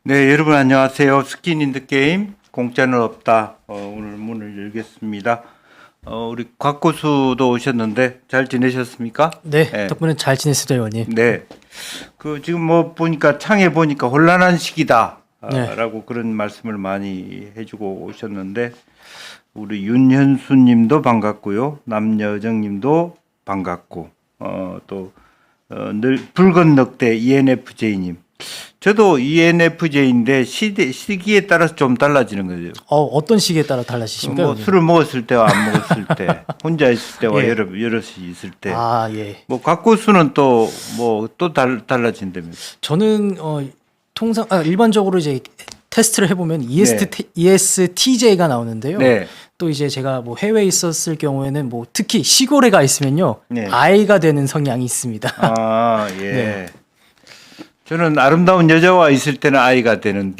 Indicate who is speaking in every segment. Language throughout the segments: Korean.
Speaker 1: 네, 여러분 안녕하세요. 스킨인더게임 공짜는 없다. 오늘 문을 열겠습니다. 우리 곽고수도 오셨는데 잘 지내셨습니까?
Speaker 2: 네,
Speaker 1: 네.
Speaker 2: 덕분에 잘 지냈습니다, 의원님.
Speaker 1: 네. 지금 뭐 보니까 창에 보니까 혼란한 시기다.
Speaker 2: 네.
Speaker 1: 라고 그런 말씀을 많이 해주고 오셨는데 우리 윤현수 님도 반갑고요. 남여정 님도 반갑고 늘 붉은 늑대 ENFJ 님. 저도 ENFJ인데 시기에 따라서 좀 달라지는 거죠.
Speaker 2: 어떤 시기에 따라 달라지십니까,
Speaker 1: 뭐
Speaker 2: 의원님?
Speaker 1: 술을 먹었을 때와 안 먹었을 때, 혼자 있을 때와
Speaker 2: 예.
Speaker 1: 여럿이 있을 때.
Speaker 2: 아, 예.
Speaker 1: 뭐 곽고수는 또 달라진다면서.
Speaker 2: 저는 통상 일반적으로 이제 테스트를 해보면
Speaker 1: 네.
Speaker 2: ESTJ가 나오는데요.
Speaker 1: 네.
Speaker 2: 또 이제 제가 뭐 해외에 있었을 경우에는 뭐 특히 시골에 가 있으면요,
Speaker 1: 네.
Speaker 2: I가 되는 성향이 있습니다.
Speaker 1: 아, 예.
Speaker 2: 네.
Speaker 1: 저는 아름다운 여자와 있을 때는 아이가 되는.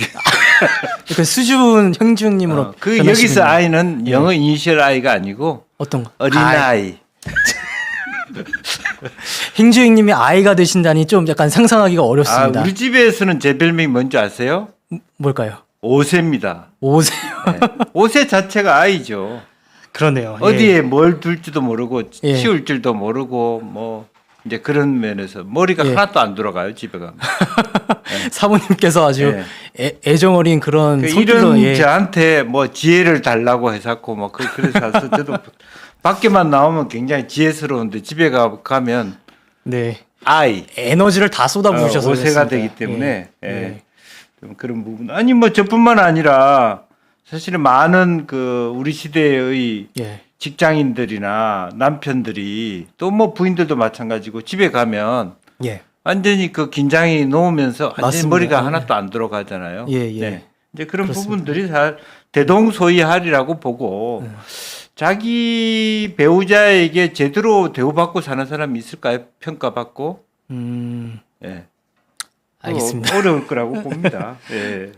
Speaker 2: 그 수준 형준님으로.
Speaker 1: 그
Speaker 2: 변하시군요.
Speaker 1: 여기서 아이는
Speaker 2: 예.
Speaker 1: 영어 이니셜 아이가 아니고
Speaker 2: 어떤 거?
Speaker 1: 어린 아이.
Speaker 2: 행주행님이 I가 되신다니 좀 약간 상상하기가 어렵습니다.
Speaker 1: 우리 집에서는 제 별명이 뭔지 아세요?
Speaker 2: 뭘까요?
Speaker 1: 오세입니다.
Speaker 2: 오세요.
Speaker 1: 네. 오세 자체가 아이죠.
Speaker 2: 그러네요.
Speaker 1: 어디에 뭘 둘지도 모르고
Speaker 2: 예.
Speaker 1: 치울 줄도 모르고 뭐 이제 그런 면에서 머리가
Speaker 2: 예.
Speaker 1: 하나도 안 돌아가요 집에 가면.
Speaker 2: 사모님께서 아주 애정 어린 그런
Speaker 1: 그
Speaker 2: 성질로
Speaker 1: 이런 저한테 뭐 지혜를 달라고 해서고 뭐 그래서 와서 저도 밖에만 나오면 굉장히 지혜스러운데 집에 가면
Speaker 2: 네.
Speaker 1: 아이
Speaker 2: 에너지를 다 쏟아부으셔서
Speaker 1: 오세가
Speaker 2: 그랬습니다.
Speaker 1: 되기 때문에
Speaker 2: 예. 예.
Speaker 1: 좀 그런 부분 아니 뭐 저뿐만 아니라 사실은 많은 그 우리 시대의
Speaker 2: 예.
Speaker 1: 직장인들이나 남편들이 또 뭐 부인들도 마찬가지고 집에 가면
Speaker 2: 예.
Speaker 1: 완전히 그 긴장이 놓으면서 완전히
Speaker 2: 맞습니다.
Speaker 1: 머리가
Speaker 2: 예.
Speaker 1: 하나도 안 돌아가잖아요.
Speaker 2: 예, 예.
Speaker 1: 네. 이제 그런
Speaker 2: 그렇습니다.
Speaker 1: 부분들이 잘 대동소이하리라고 보고 자기 배우자에게 제대로 대우받고 사는 사람이 있을까요? 평가받고? 예.
Speaker 2: 알겠습니다.
Speaker 1: 어려울 거라고 봅니다. 예.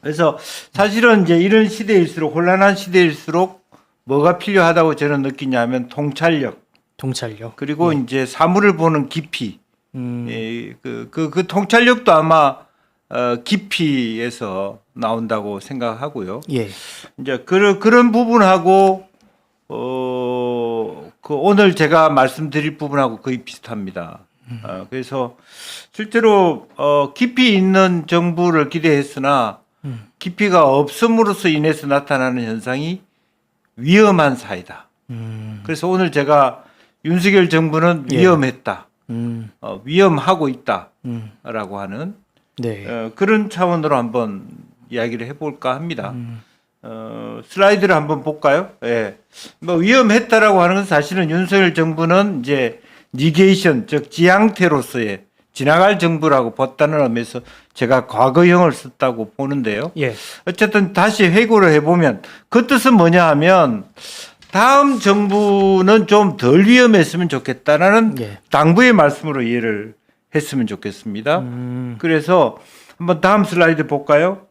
Speaker 1: 그래서 사실은 이제 이런 시대일수록 혼란한 시대일수록 뭐가 필요하다고 저는 느끼냐면 통찰력
Speaker 2: 통찰력.
Speaker 1: 그리고 이제 사물을 보는 깊이
Speaker 2: 음.
Speaker 1: 예, 그 통찰력도 아마 깊이에서 나온다고 생각하고요.
Speaker 2: 예.
Speaker 1: 이제 그런 부분하고 그 오늘 제가 말씀드릴 부분하고 거의 비슷합니다. 그래서 실제로 깊이 있는 정부를 기대했으나 깊이가 없음으로써 인해서 나타나는 현상이 위험한 사회다. 그래서 오늘 제가 윤석열 정부는
Speaker 2: 예.
Speaker 1: 위험했다. 위험하고 있다라고
Speaker 2: 음.
Speaker 1: 하는
Speaker 2: 네.
Speaker 1: 그런 차원으로 한번 이야기를 해볼까 합니다. 슬라이드를 한번 볼까요? 예. 뭐 위험했다라고 하는 건 사실은 윤석열 정부는 이제 니게이션, 즉 지향태로서의 지나갈 정부라고 봤다는 의미에서 제가 과거형을 썼다고 보는데요.
Speaker 2: 예.
Speaker 1: 어쨌든 다시 회고를 해보면 그 뜻은 뭐냐 하면 다음 정부는 좀 덜 위험했으면 좋겠다라는
Speaker 2: 예.
Speaker 1: 당부의 말씀으로 이해를 했으면 좋겠습니다. 그래서 한번 다음 슬라이드 볼까요?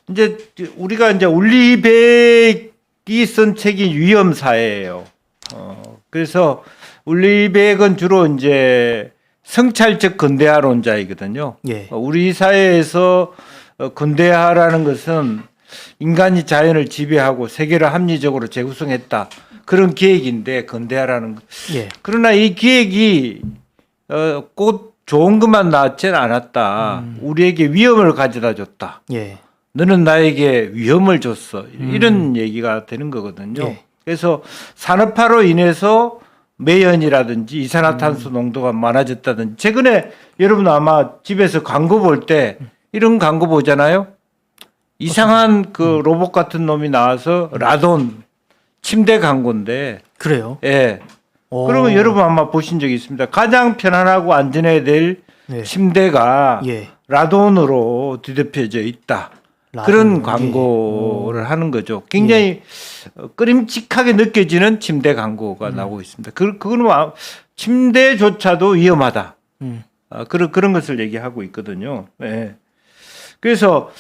Speaker 1: 이제 우리가 이제 울리백이 쓴 책이 위험사예요. 그래서 울리백은 주로 이제 성찰적 근대화론자이거든요.
Speaker 2: 예.
Speaker 1: 우리 사회에서 근대화라는 것은 인간이 자연을 지배하고 세계를 합리적으로 재구성했다. 그런 기획인데 근대화라는 것.
Speaker 2: 예.
Speaker 1: 그러나 이 기획이 꼭 좋은 것만 나왔지는 않았다. 우리에게 위험을 가져다 줬다.
Speaker 2: 예.
Speaker 1: 너는 나에게 위험을 줬어. 이런 얘기가 되는 거거든요.
Speaker 2: 예.
Speaker 1: 그래서 산업화로 인해서 매연이라든지 이산화탄소 농도가 많아졌다든지 최근에 여러분 아마 집에서 광고 볼 때 이런 광고 보잖아요. 이상한 그 로봇 같은 놈이 나와서 라돈 침대 광고인데
Speaker 2: 그래요.
Speaker 1: 예.
Speaker 2: 오.
Speaker 1: 그러면 여러분 아마 보신 적이 있습니다. 가장 편안하고 안전해야 될
Speaker 2: 네.
Speaker 1: 침대가
Speaker 2: 예.
Speaker 1: 라돈으로 뒤덮여져 있다. 그런 광고를 하는 거죠. 굉장히 끄림칙하게 느껴지는 침대 광고가 나오고 있습니다. 그거는 침대조차도 위험하다. 그런 것을 얘기하고 있거든요. 네. 그래서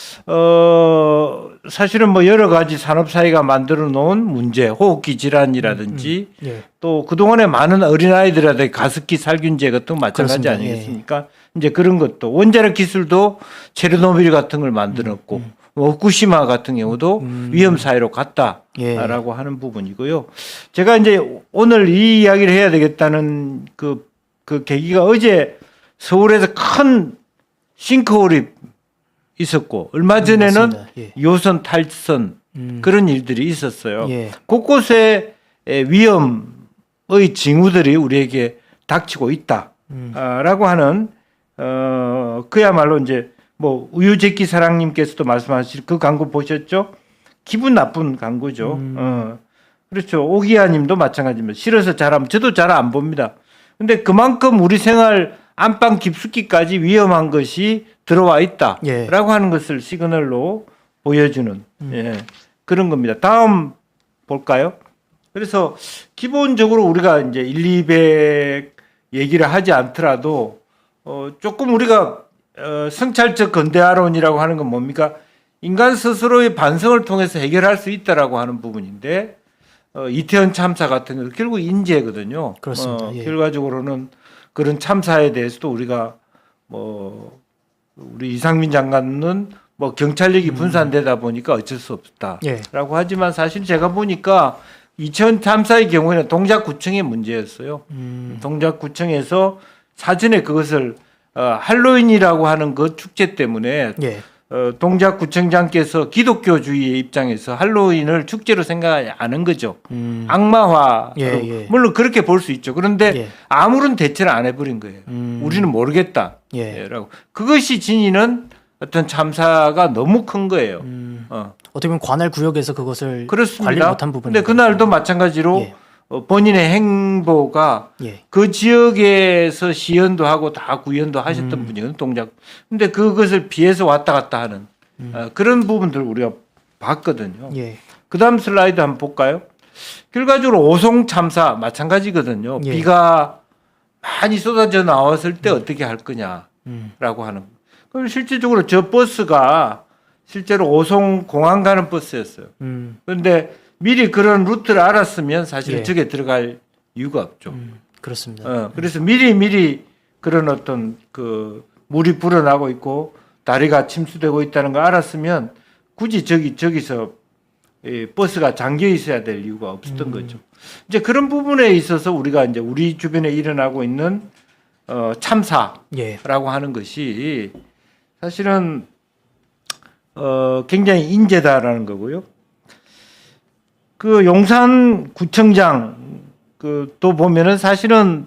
Speaker 1: 사실은 뭐 여러 가지 산업 사회가 만들어 놓은 문제, 호흡기 질환이라든지
Speaker 2: 예.
Speaker 1: 또 그동안에 많은 어린아이들한테 가습기 살균제 같은 거 마찬가지
Speaker 2: 그렇습니다.
Speaker 1: 아니겠습니까? 이제 그런 것도 원자력 기술도 체르노빌 같은 걸 만들었고 후쿠시마 같은 경우도 위험 사회로 갔다라고
Speaker 2: 예.
Speaker 1: 하는 부분이고요. 제가 이제 오늘 이 이야기를 해야 되겠다는 그 계기가 어제 서울에서 큰 싱크홀이 있었고 얼마 전에는
Speaker 2: 맞습니다. 예.
Speaker 1: 요선 탈선 그런 일들이 있었어요.
Speaker 2: 예.
Speaker 1: 곳곳에 위험의 징후들이 우리에게 닥치고 있다라고 하는 그야말로 이제 뭐 우유제끼 사랑님께서도 말씀하실 그 광고 보셨죠? 기분 나쁜 광고죠. 그렇죠. 오기아님도 마찬가지입니다. 싫어서 잘하면 저도 잘 안 봅니다. 근데 그만큼 우리 생활 안방 깊숙이까지 위험한 것이 들어와 있다라고
Speaker 2: 예.
Speaker 1: 하는 것을 시그널로 보여주는 예, 그런 겁니다. 다음 볼까요? 그래서 기본적으로 우리가 이제 1, 200 얘기를 하지 않더라도 조금 우리가 성찰적 근대화론이라고 하는 건 뭡니까? 인간 스스로의 반성을 통해서 해결할 수 있다라고 하는 부분인데 이태원 참사 같은 거 결국 인재거든요.
Speaker 2: 그렇습니다. 예.
Speaker 1: 결과적으로는 그런 참사에 대해서도 우리가 뭐 우리 이상민 장관은 뭐 경찰력이 분산되다 보니까 어쩔 수 없다라고
Speaker 2: 예.
Speaker 1: 하지만 사실 제가 보니까 이태원 참사의 경우에는 동작구청의 문제였어요. 동작구청에서 사전에 그것을 할로윈이라고 하는 그 축제 때문에
Speaker 2: 예.
Speaker 1: 동작구청장께서 기독교주의의 입장에서 할로윈을 축제로 생각하지 않은 거죠. 악마화.
Speaker 2: 예, 예.
Speaker 1: 물론 그렇게 볼 수 있죠. 그런데
Speaker 2: 예.
Speaker 1: 아무런 대처를 안 해버린 거예요. 우리는 모르겠다.
Speaker 2: 예.
Speaker 1: 라고. 그것이 지니는 어떤 참사가 너무 큰 거예요.
Speaker 2: 어떻게 보면 관할 구역에서 그것을
Speaker 1: 그렇습니다.
Speaker 2: 관리 못한 부분이.
Speaker 1: 근데 그날도 마찬가지로
Speaker 2: 예.
Speaker 1: 본인의 행보가
Speaker 2: 예.
Speaker 1: 그 지역에서 시연도 하고 다 구연도 하셨던 분이거든요. 동작. 근데 그것을 피해서 왔다 갔다 하는 그런 부분들 우리가 봤거든요.
Speaker 2: 예.
Speaker 1: 그 다음 슬라이드 한번 볼까요? 결과적으로 오송 참사 마찬가지거든요.
Speaker 2: 예.
Speaker 1: 비가 많이 쏟아져 나왔을 때 어떻게 할 거냐라고 하는. 그럼 실질적으로 저 버스가 실제로 오송 공항 가는 버스였어요. 그런데 미리 그런 루트를 알았으면 사실
Speaker 2: 예.
Speaker 1: 저게 들어갈 이유가 없죠.
Speaker 2: 그렇습니다.
Speaker 1: 그래서 미리 그런 어떤 그 물이 불어나고 있고 다리가 침수되고 있다는 걸 알았으면 굳이 저기서 버스가 잠겨 있어야 될 이유가 없었던 거죠. 이제 그런 부분에 있어서 우리가 이제 우리 주변에 일어나고 있는 참사라고
Speaker 2: 예.
Speaker 1: 하는 것이 사실은 굉장히 인재다라는 거고요. 그 용산구청장 또 보면은 사실은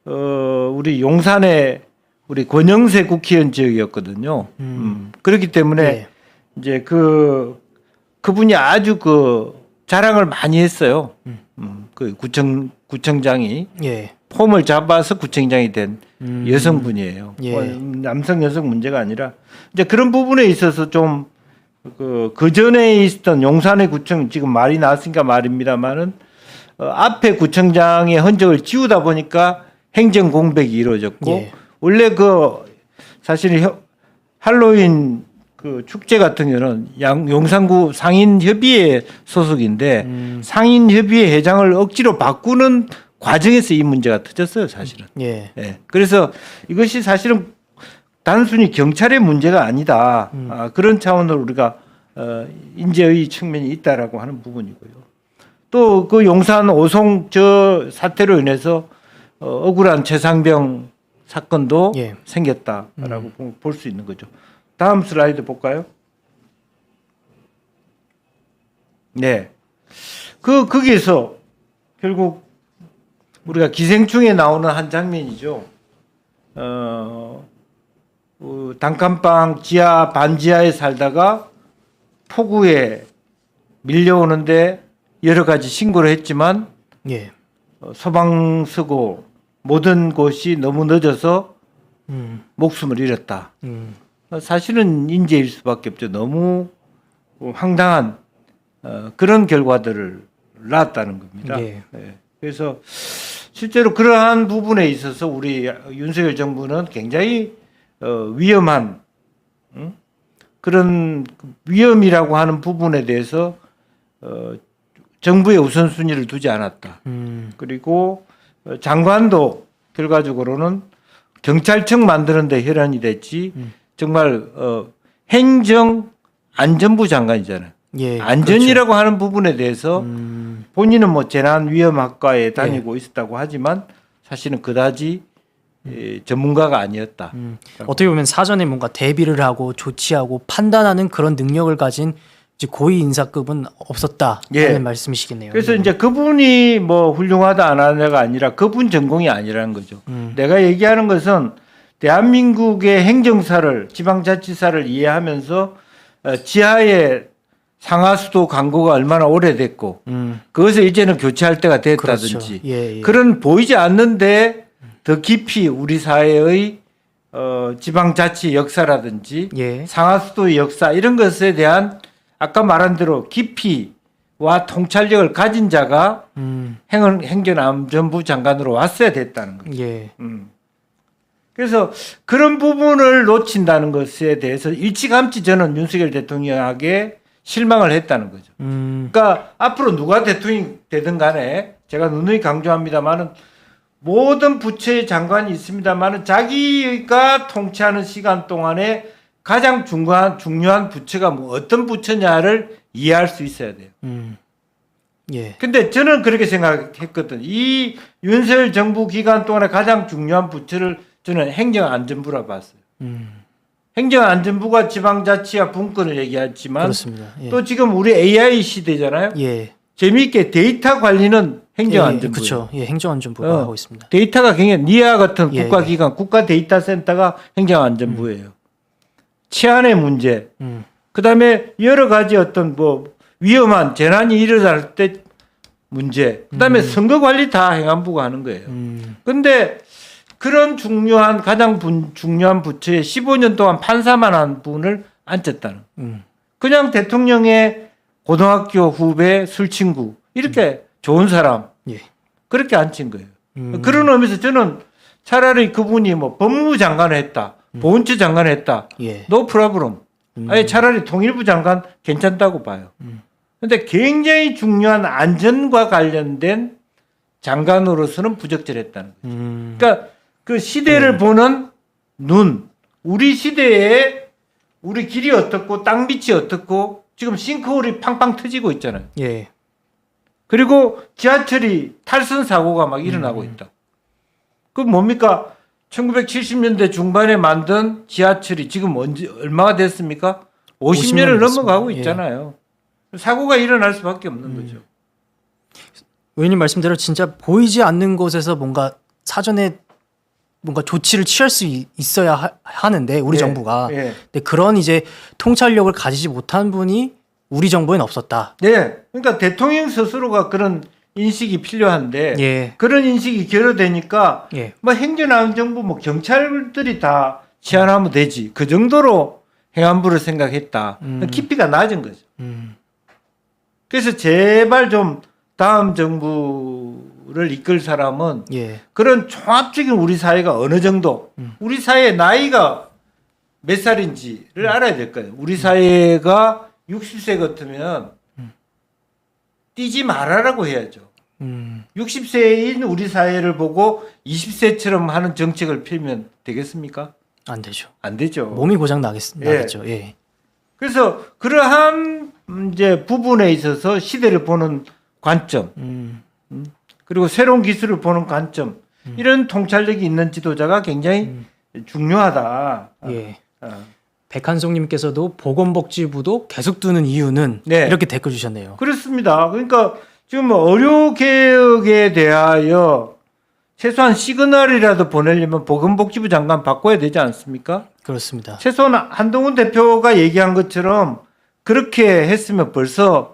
Speaker 1: 우리 용산의 우리 권영세 국회의원 지역이었거든요. 그렇기 때문에
Speaker 2: 예.
Speaker 1: 이제 그분이 아주 자랑을 많이 했어요. 그 구청장이
Speaker 2: 예.
Speaker 1: 폼을 잡아서 구청장이 된 여성분이에요.
Speaker 2: 예.
Speaker 1: 남성 여성 문제가 아니라 이제 그런 부분에 있어서 좀 그 전에 있었던 용산의 구청 지금 말이 나왔으니까 말입니다만은 앞에 구청장의 흔적을 지우다 보니까 행정 공백이 이루어졌고
Speaker 2: 예.
Speaker 1: 원래 사실 할로윈 축제 같은 경우는 용산구 상인협의회 소속인데 상인협의회 회장을 억지로 바꾸는 과정에서 이 문제가 터졌어요, 사실은.
Speaker 2: 예.
Speaker 1: 예. 그래서 이것이 사실은 단순히 경찰의 문제가 아니다. 그런 차원으로 우리가 인재의 측면이 있다라고 하는 부분이고요. 또 그 용산 오송 저 사태로 인해서 억울한 최상병 사건도
Speaker 2: 예.
Speaker 1: 생겼다라고 볼 수 있는 거죠. 다음 슬라이드 볼까요? 네. 거기에서 결국 우리가 기생충에 나오는 한 장면이죠. 단칸방 지하 반지하에 살다가 폭우에 밀려오는데 여러 가지 신고를 했지만
Speaker 2: 예.
Speaker 1: 소방서고 모든 곳이 너무 늦어서 목숨을 잃었다. 사실은 인재일 수밖에 없죠. 너무 황당한 그런 결과들을 낳았다는 겁니다.
Speaker 2: 예.
Speaker 1: 네. 그래서 실제로 그러한 부분에 있어서 우리 윤석열 정부는 굉장히 위험한 그런 위험이라고 하는 부분에 대해서 정부의 우선순위를 두지 않았다. 그리고 장관도 결과적으로는 경찰청 만드는데 혈안이 됐지 정말 행정안전부 장관이잖아요.
Speaker 2: 예,
Speaker 1: 안전이라고 하는 부분에 대해서 본인은 뭐 재난위험학과에 다니고
Speaker 2: 예.
Speaker 1: 있었다고 하지만 사실은 그다지 전문가가 아니었다.
Speaker 2: 어떻게 보면 사전에 뭔가 대비를 하고 조치하고 판단하는 그런 능력을 가진 이제 고위 인사급은 없었다라는
Speaker 1: 예.
Speaker 2: 말씀이시겠네요.
Speaker 1: 그래서 이제 그분이 뭐 훌륭하다 안 하다가 아니라 그분 전공이 아니라는 거죠. 내가 얘기하는 것은 대한민국의 행정사를 지방자치사를 이해하면서 지하에 상하수도 광고가 얼마나 오래됐고 그것을 이제는 교체할 때가 됐다든지
Speaker 2: 그렇죠. 예, 예.
Speaker 1: 그런 보이지 않는데 더 깊이 우리 사회의 지방자치 역사라든지
Speaker 2: 예.
Speaker 1: 상하수도의 역사 이런 것에 대한 아까 말한 대로 깊이와 통찰력을 가진 자가 행정안전부 장관으로 왔어야 됐다는 거죠.
Speaker 2: 예.
Speaker 1: 그래서 그런 부분을 놓친다는 것에 대해서 일찌감치 저는 윤석열 대통령에게 실망을 했다는 거죠. 그러니까 앞으로 누가 대통령이 되든 간에 제가 누누이 강조합니다만은 모든 부처의 장관이 있습니다만은 자기가 통치하는 시간 동안에 가장 중요한 부처가 뭐 어떤 부처냐를 이해할 수 있어야 돼요.
Speaker 2: 예.
Speaker 1: 근데 저는 그렇게 생각했거든. 이 윤석열 정부 기간 동안에 가장 중요한 부처를 저는 행정안전부라 봤어요. 행정안전부가 지방자치와 분권을 얘기하지만
Speaker 2: 그렇습니다. 예.
Speaker 1: 또 지금 우리 AI 시대잖아요.
Speaker 2: 예.
Speaker 1: 재미있게 데이터 관리는 행정안전부예요.
Speaker 2: 그렇죠. 예, 행정안전부가 하고 있습니다.
Speaker 1: 데이터가 굉장히 니아 같은
Speaker 2: 예,
Speaker 1: 국가기관, 국가데이터센터가 행정안전부예요. 치안의 문제, 그다음에 여러 가지 어떤 뭐 위험한 재난이 일어날 때 문제, 그다음에 선거 관리 다 행안부가 하는 거예요. 근데 그런 가장 중요한 부처에 15년 동안 판사만 한 분을 앉혔다는. 그냥 대통령의 고등학교 후배 술친구 이렇게 좋은 사람
Speaker 2: 예.
Speaker 1: 그렇게 앉힌 거예요. 그런 의미에서 저는 차라리 그분이 뭐 법무부 장관을 했다, 보훈처 장관을 했다,
Speaker 2: 예.
Speaker 1: 노 프로블럼. 아예 차라리 통일부 장관 괜찮다고 봐요. 근데 굉장히 중요한 안전과 관련된 장관으로서는 부적절했다는 거죠. 그러니까 그 시대를 보는 눈, 우리 시대에 우리 길이 어떻고 땅 밑이 어떻고 지금 싱크홀이 팡팡 터지고 있잖아요.
Speaker 2: 예.
Speaker 1: 그리고 지하철이 탈선 사고가 막 일어나고 있다. 그 뭡니까? 1970년대 중반에 만든 지하철이 지금 얼마가 됐습니까? 50년을 넘어가고 있잖아요. 사고가 일어날 수밖에 없는 거죠.
Speaker 2: 의원님 말씀대로 진짜 보이지 않는 곳에서 뭔가 사전에 뭔가 조치를 취할 수 있어야 하는데 우리 정부가 근데 그런 이제 통찰력을 가지지 못한 분이 우리 정부에는 없었다.
Speaker 1: 네, 그러니까 대통령 스스로가 그런 인식이 필요한데
Speaker 2: 예.
Speaker 1: 그런 인식이 결여되니까
Speaker 2: 예.
Speaker 1: 뭐 행정안전부 뭐 경찰들이 다 치안하면 되지 그 정도로 행안부를 생각했다. 깊이가 낮은 거죠. 그래서 제발 좀 다음 정부를 이끌 사람은
Speaker 2: 예.
Speaker 1: 그런 종합적인 우리 사회가 어느 정도 우리 사회의 나이가 몇 살인지를 알아야 될 거예요. 우리 사회가 60세 같으면 뛰지 말아라고 해야죠. 60세인 우리 사회를 보고 20세처럼 하는 정책을 펴면 되겠습니까?
Speaker 2: 안 되죠.
Speaker 1: 안 되죠.
Speaker 2: 몸이 고장 나겠죠. 예.
Speaker 1: 그래서 그러한 이제 부분에 있어서 시대를 보는 관점, 그리고 새로운 기술을 보는 관점, 이런 통찰력이 있는 지도자가 굉장히 중요하다.
Speaker 2: 예. 백한송님께서도 보건복지부도 계속 두는 이유는
Speaker 1: 네.
Speaker 2: 이렇게 댓글 주셨네요.
Speaker 1: 그렇습니다. 그러니까 지금 의료 개혁에 대하여 최소한 시그널이라도 보내려면 보건복지부 장관 바꿔야 되지 않습니까?
Speaker 2: 그렇습니다.
Speaker 1: 최소한 한동훈 대표가 얘기한 것처럼 그렇게 했으면 벌써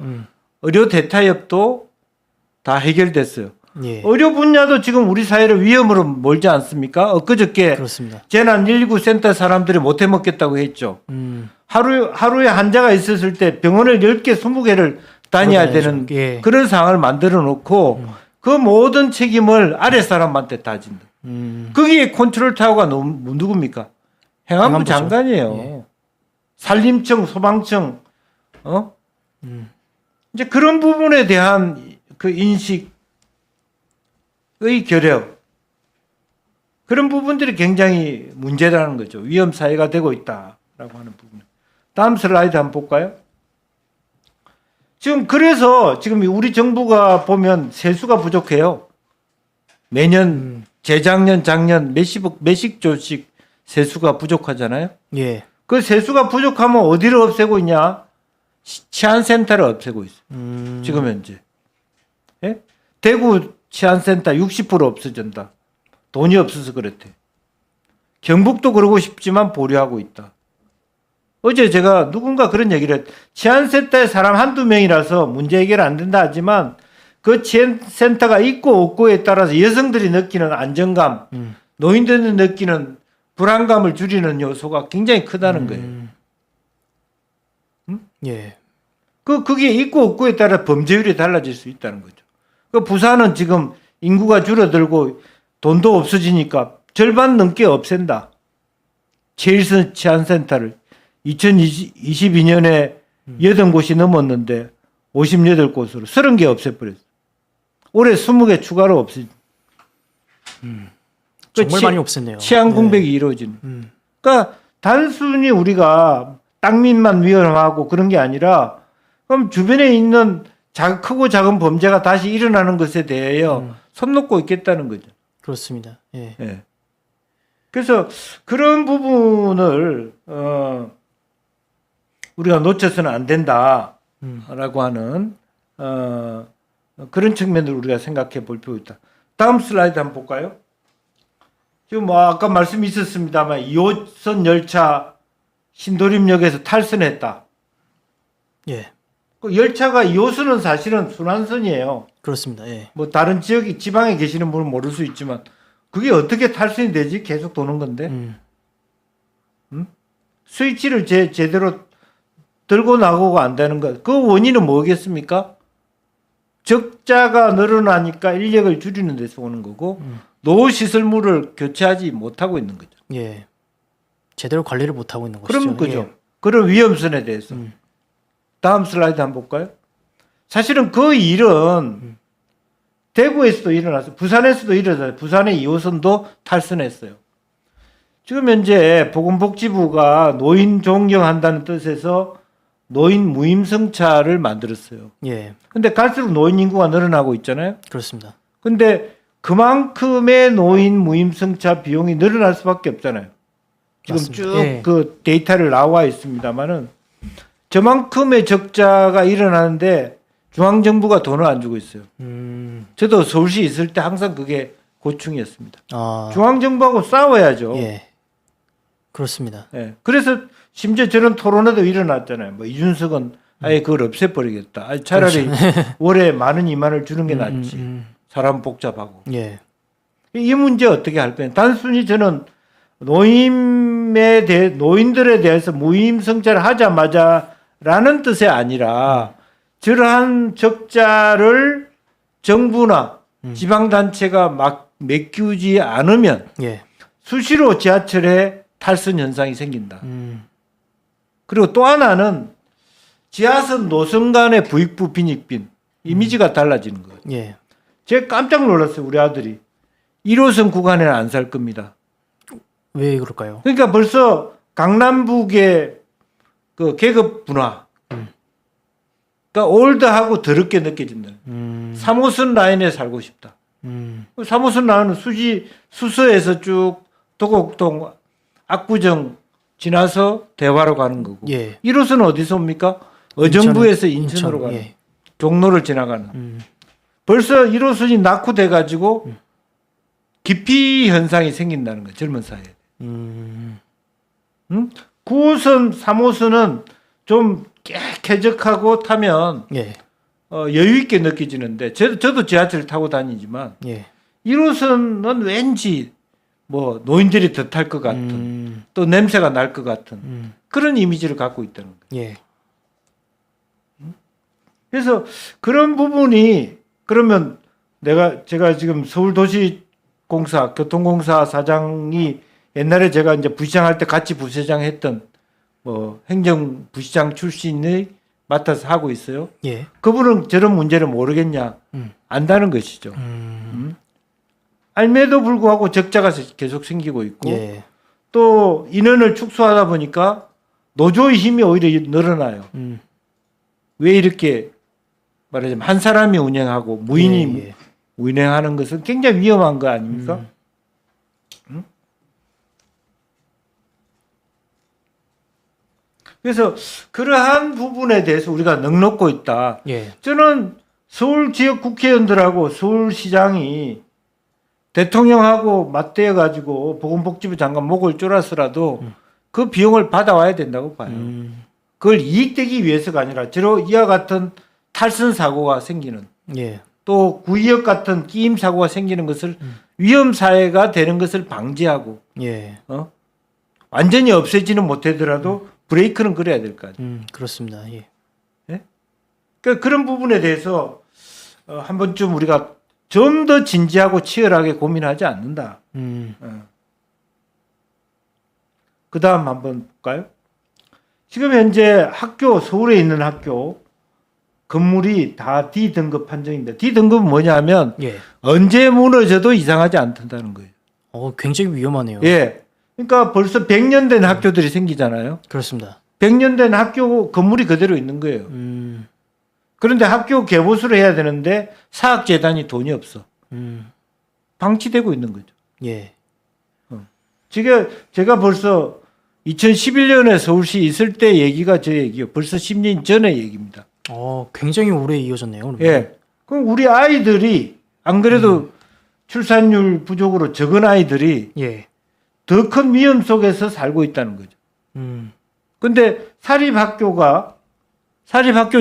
Speaker 1: 의료 대타협도 다 해결됐어요.
Speaker 2: 예.
Speaker 1: 의료 분야도 지금 우리 사회를 위험으로 몰지 않습니까? 엊그저께
Speaker 2: 그렇습니다.
Speaker 1: 재난 119 센터 사람들이 못 해 먹겠다고 했죠. 하루에 환자가 있었을 때 병원을 10개, 20개를 다녀야 되는
Speaker 2: 예.
Speaker 1: 그런 상황을 만들어 놓고 그 모든 책임을 아래 사람한테 다진다. 거기에 컨트롤 타워가 누굽니까? 행안부
Speaker 2: 행안부죠.
Speaker 1: 장관이에요.
Speaker 2: 예.
Speaker 1: 산림청, 소방청, 이제 그런 부분에 대한 그 인식의 결여, 그런 부분들이 굉장히 문제라는 거죠. 위험 사회가 되고 있다라고 하는 부분. 다음 슬라이드 한번 볼까요? 그래서 지금 우리 정부가 보면 세수가 부족해요. 매년 재작년, 작년 몇십 조씩 세수가 부족하잖아요.
Speaker 2: 예.
Speaker 1: 그 세수가 부족하면 어디를 없애고 있냐? 치안센터를 없애고 있어요. 지금 현재. 예? 대구 치안센터 60% 없어진다. 돈이 없어서 그렇대. 경북도 그러고 싶지만 보류하고 있다. 어제 제가 누군가 그런 얘기를 했. 치안센터에 사람 한두 명이라서 문제 해결 안 된다 하지만 그 치안센터가 있고 없고에 따라서 여성들이 느끼는 안정감, 노인들이 느끼는 불안감을 줄이는 요소가 굉장히 크다는 거예요.
Speaker 2: 예.
Speaker 1: 그게 있고 없고에 따라 범죄율이 달라질 수 있다는 거죠. 그 부산은 지금 인구가 줄어들고 돈도 없어지니까 절반 넘게 없앤다. 제일선 치안센터를 2022년에 8곳이 넘었는데 58곳으로 30개 없애버렸어. 올해 20개 추가로 없애.
Speaker 2: 정말 많이 없앴네요.
Speaker 1: 치안 공백이 이루어지는. 그러니까 단순히 우리가 땅민만 위험하고 그런 게 아니라 그럼 주변에 있는 크고 작은 범죄가 다시 일어나는 것에 대하여 손 놓고 있겠다는 거죠.
Speaker 2: 그렇습니다. 예.
Speaker 1: 예. 그래서 그런 부분을 우리가 놓쳐서는 안 된다라고 하는 그런 측면을 우리가 생각해 볼 필요가 있다. 다음 슬라이드 한번 볼까요? 지금 뭐 아까 말씀이 있었습니다만 2호선 열차 신도림역에서 탈선했다.
Speaker 2: 예.
Speaker 1: 그 열차가 2호선은 사실은 순환선이에요.
Speaker 2: 그렇습니다. 예.
Speaker 1: 뭐 다른 지역이 지방에 계시는 분은 모를 수 있지만 그게 어떻게 탈선이 되지? 계속 도는 건데. 스위치를 제대로 들고 나가고 안 되는 것. 그 원인은 뭐겠습니까? 적자가 늘어나니까 인력을 줄이는 데서 오는 거고 노후 시설물을 교체하지 못하고 있는 거죠.
Speaker 2: 예. 제대로 관리를 못 하고 있는 것이죠.
Speaker 1: 그러면 그죠.
Speaker 2: 예.
Speaker 1: 그런 위험성에 대해서. 다음 슬라이드 한번 볼까요? 사실은 그 일은 대구에서도 일어났어요. 부산에서도 일어났어요. 부산의 2호선도 탈선했어요. 지금 현재 보건복지부가 노인 존경한다는 뜻에서 노인 무임승차를 만들었어요.
Speaker 2: 예. 근데
Speaker 1: 갈수록 노인 인구가 늘어나고 있잖아요.
Speaker 2: 그렇습니다.
Speaker 1: 근데 그만큼의 노인 무임승차 비용이 늘어날 수밖에 없잖아요. 지금 쭉 그 데이터를 나와 있습니다만은 저만큼의 적자가 일어나는데 중앙정부가 돈을 안 주고 있어요. 저도 서울시 있을 때 항상 그게 고충이었습니다. 중앙정부하고 싸워야죠.
Speaker 2: 예. 그렇습니다.
Speaker 1: 예. 그래서 심지어 저런 토론회도 일어났잖아요. 뭐 이준석은 아예 그걸 없애버리겠다. 아니, 차라리 그렇죠. 월에 10,000~20,000을 주는 게 낫지. 사람 복잡하고.
Speaker 2: 예.
Speaker 1: 이 문제 어떻게 할 거예요? 단순히 저는 노인들에 대해서 무임승차를 하자마자라는 뜻이 아니라 저러한 적자를 정부나 지방단체가 막 메꾸지 않으면
Speaker 2: 예.
Speaker 1: 수시로 지하철에 탈선 현상이 생긴다. 그리고 또 하나는 지하선 노선 간의 부익부 빈익빈 이미지가 달라지는 거예요.
Speaker 2: 예.
Speaker 1: 제가 깜짝 놀랐어요. 우리 아들이 1호선 구간에는 안 살 겁니다.
Speaker 2: 왜 그럴까요?
Speaker 1: 그러니까 벌써 강남북의 그 계급 분화, 그러니까 올드하고 더럽게 느껴진다. 3호선 라인에 살고 싶다. 3호선 라인은 수서에서 쭉 도곡동, 압구정 지나서 대화로 가는 거고.
Speaker 2: 예.
Speaker 1: 1호선은 어디서 옵니까? 어정부에서 인천으로 가는.
Speaker 2: 예.
Speaker 1: 종로를 지나가는. 벌써 1호선이 낙후돼 가지고 기피 현상이 생긴다는 거예요. 젊은 사회에. 9호선, 3호선은 좀 쾌적하고 타면
Speaker 2: 예.
Speaker 1: 여유 있게 느껴지는데 저도 지하철 타고 다니지만
Speaker 2: 예.
Speaker 1: 1호선은 왠지 뭐 노인들이 더 탈 것 같은 또 냄새가 날 것 같은 그런 이미지를 갖고 있다는 거예요.
Speaker 2: 예.
Speaker 1: 그래서 그런 부분이 그러면 제가 지금 서울도시공사 교통공사 사장이 옛날에 제가 이제 부시장 할 때 같이 부시장 했던 뭐 행정부시장 출신이 맡아서 하고 있어요.
Speaker 2: 예.
Speaker 1: 그분은 저런 문제를 모르겠냐? 안다는 것이죠. 알매도 불구하고 적자가 계속 생기고 있고
Speaker 2: 예.
Speaker 1: 또 인원을 축소하다 보니까 노조의 힘이 오히려 늘어나요. 왜 이렇게 말하자면 한 사람이 운영하고 무인이
Speaker 2: 예.
Speaker 1: 운영하는 것은 굉장히 위험한 거 아닙니까? 그래서 그러한 부분에 대해서 우리가 넉넉고 있다.
Speaker 2: 예.
Speaker 1: 저는 서울 지역 국회의원들하고 서울시장이 대통령하고 맞대어 가지고 보건복지부 장관 목을 졸아서라도 그 비용을 받아와야 된다고 봐요. 그걸 이익되기 위해서가 아니라 저로 이와 같은 탈선 사고가 생기는
Speaker 2: 예.
Speaker 1: 또 구의역 같은 끼임 사고가 생기는 것을 위험 사회가 되는 것을 방지하고
Speaker 2: 예.
Speaker 1: 완전히 없애지는 못하더라도 브레이크는 그래야 될 거 아니에요.
Speaker 2: 그렇습니다. 예.
Speaker 1: 예? 그러니까 그런 부분에 대해서 한 번쯤 우리가 좀 더 진지하고 치열하게 고민하지 않는다. 그 다음 한번 볼까요? 지금 현재 학교, 서울에 있는 학교 건물이 다 D등급 판정입니다. D등급은 뭐냐면
Speaker 2: 예.
Speaker 1: 언제 무너져도 이상하지 않다는 거예요.
Speaker 2: 굉장히 위험하네요.
Speaker 1: 예. 그러니까 벌써 100년 된 학교들이 생기잖아요.
Speaker 2: 그렇습니다.
Speaker 1: 100년 된 학교 건물이 그대로 있는 거예요. 그런데 학교 개보수를 해야 되는데 사학재단이 돈이 없어. 방치되고 있는 거죠.
Speaker 2: 예.
Speaker 1: 지금 제가 벌써 2011년에 서울시 있을 때 얘기가 저 얘기요. 벌써 10년 전의 얘기입니다.
Speaker 2: 굉장히 오래 이어졌네요. 그러면.
Speaker 1: 예. 그럼 우리 아이들이 안 그래도 출산율 부족으로 적은 아이들이
Speaker 2: 예.
Speaker 1: 더 큰 위험 속에서 살고 있다는 거죠. 근데 사립학교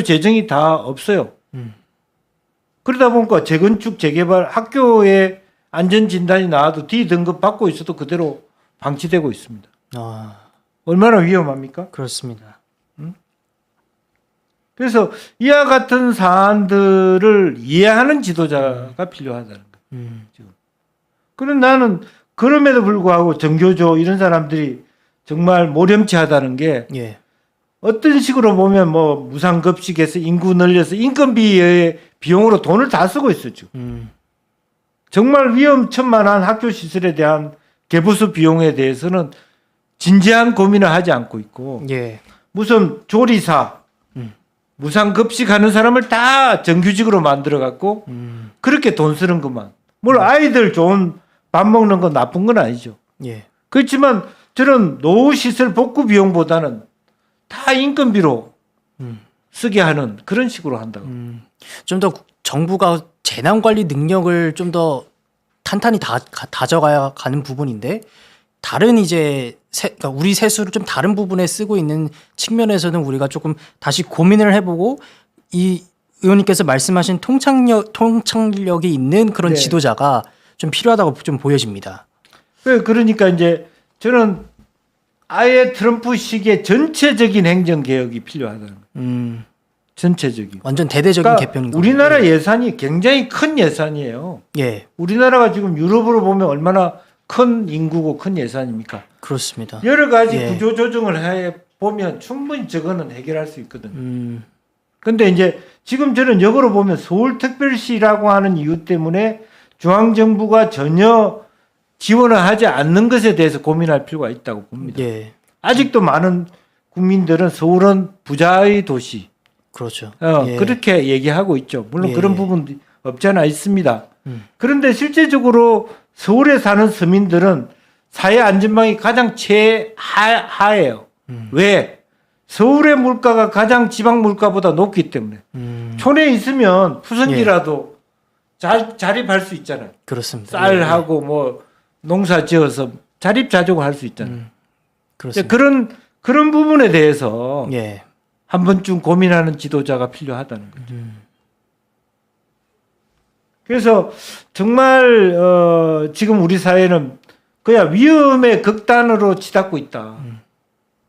Speaker 1: 재정이 다 없어요. 그러다 보니까 재건축, 재개발, 학교에 안전진단이 나와도 D등급 받고 있어도 그대로 방치되고 있습니다. 얼마나 위험합니까?
Speaker 2: 그렇습니다.
Speaker 1: 그래서 이와 같은 사안들을 이해하는 지도자가 필요하다는 거예요. 지금. 그런 나는 그럼에도 불구하고 정교조 이런 사람들이 정말 모렴치하다는 게
Speaker 2: 예.
Speaker 1: 어떤 식으로 보면 뭐 무상급식에서 인구 늘려서 인건비의 비용으로 돈을 다 쓰고 있어 지금. 정말 위험천만한 학교 시설에 대한 개보수 비용에 대해서는 진지한 고민을 하지 않고 있고
Speaker 2: 예.
Speaker 1: 무슨 조리사 무상급식하는 사람을 다 정규직으로 만들어 갖고 그렇게 돈 쓰는 것만. 물론 아이들 좋은 밥 먹는 건 나쁜 건 아니죠.
Speaker 2: 예.
Speaker 1: 그렇지만 저런 노후시설 복구 비용보다는 다 인건비로 쓰게 하는 그런 식으로 한다고.
Speaker 2: 좀 더 정부가 재난 관리 능력을 좀 더 탄탄히 다져가야 가는 부분인데 다른 이제 그러니까 우리 세수를 좀 다른 부분에 쓰고 있는 측면에서는 우리가 조금 다시 고민을 해보고 이 의원님께서 말씀하신 통찰력이 있는 그런
Speaker 1: 네.
Speaker 2: 지도자가 좀 필요하다고 좀 보여집니다.
Speaker 1: 그러니까 이제 저는 아예 트럼프식의 전체적인 행정 개혁이 필요하다는 거예요. 전체적인.
Speaker 2: 완전 대대적인
Speaker 1: 그러니까
Speaker 2: 개편인 거예요.
Speaker 1: 우리나라 예산이 굉장히 큰 예산이에요.
Speaker 2: 예,
Speaker 1: 우리나라가 지금 유럽으로 보면 얼마나 큰 인구고 큰 예산입니까?
Speaker 2: 그렇습니다.
Speaker 1: 여러 가지
Speaker 2: 예.
Speaker 1: 구조 조정을 해 보면 충분히 저거는 해결할 수 있거든요. 근데 이제 지금 저는 역으로 보면 서울특별시라고 하는 이유 때문에 중앙정부가 전혀 지원을 하지 않는 것에 대해서 고민할 필요가 있다고 봅니다.
Speaker 2: 예,
Speaker 1: 아직도 많은 국민들은 서울은 부자의 도시,
Speaker 2: 그렇죠. 예.
Speaker 1: 그렇게 얘기하고 있죠. 물론
Speaker 2: 예.
Speaker 1: 그런 부분도 없지 않아 있습니다. 그런데 실제적으로 서울에 사는 서민들은 사회 안전망이 가장 최하예요. 왜? 서울의 물가가 가장 지방 물가보다 높기 때문에. 촌에 있으면 푸선기라도 자립할 수 있잖아요.
Speaker 2: 그렇습니다.
Speaker 1: 쌀하고 뭐 농사 지어서 자립자족을 할 수 있잖아요.
Speaker 2: 그렇습니다.
Speaker 1: 그런 부분에 대해서
Speaker 2: 예,
Speaker 1: 한 번쯤 고민하는 지도자가 필요하다는 거죠. 그래서 정말 지금 우리 사회는 그야 위험의 극단으로 치닫고 있다.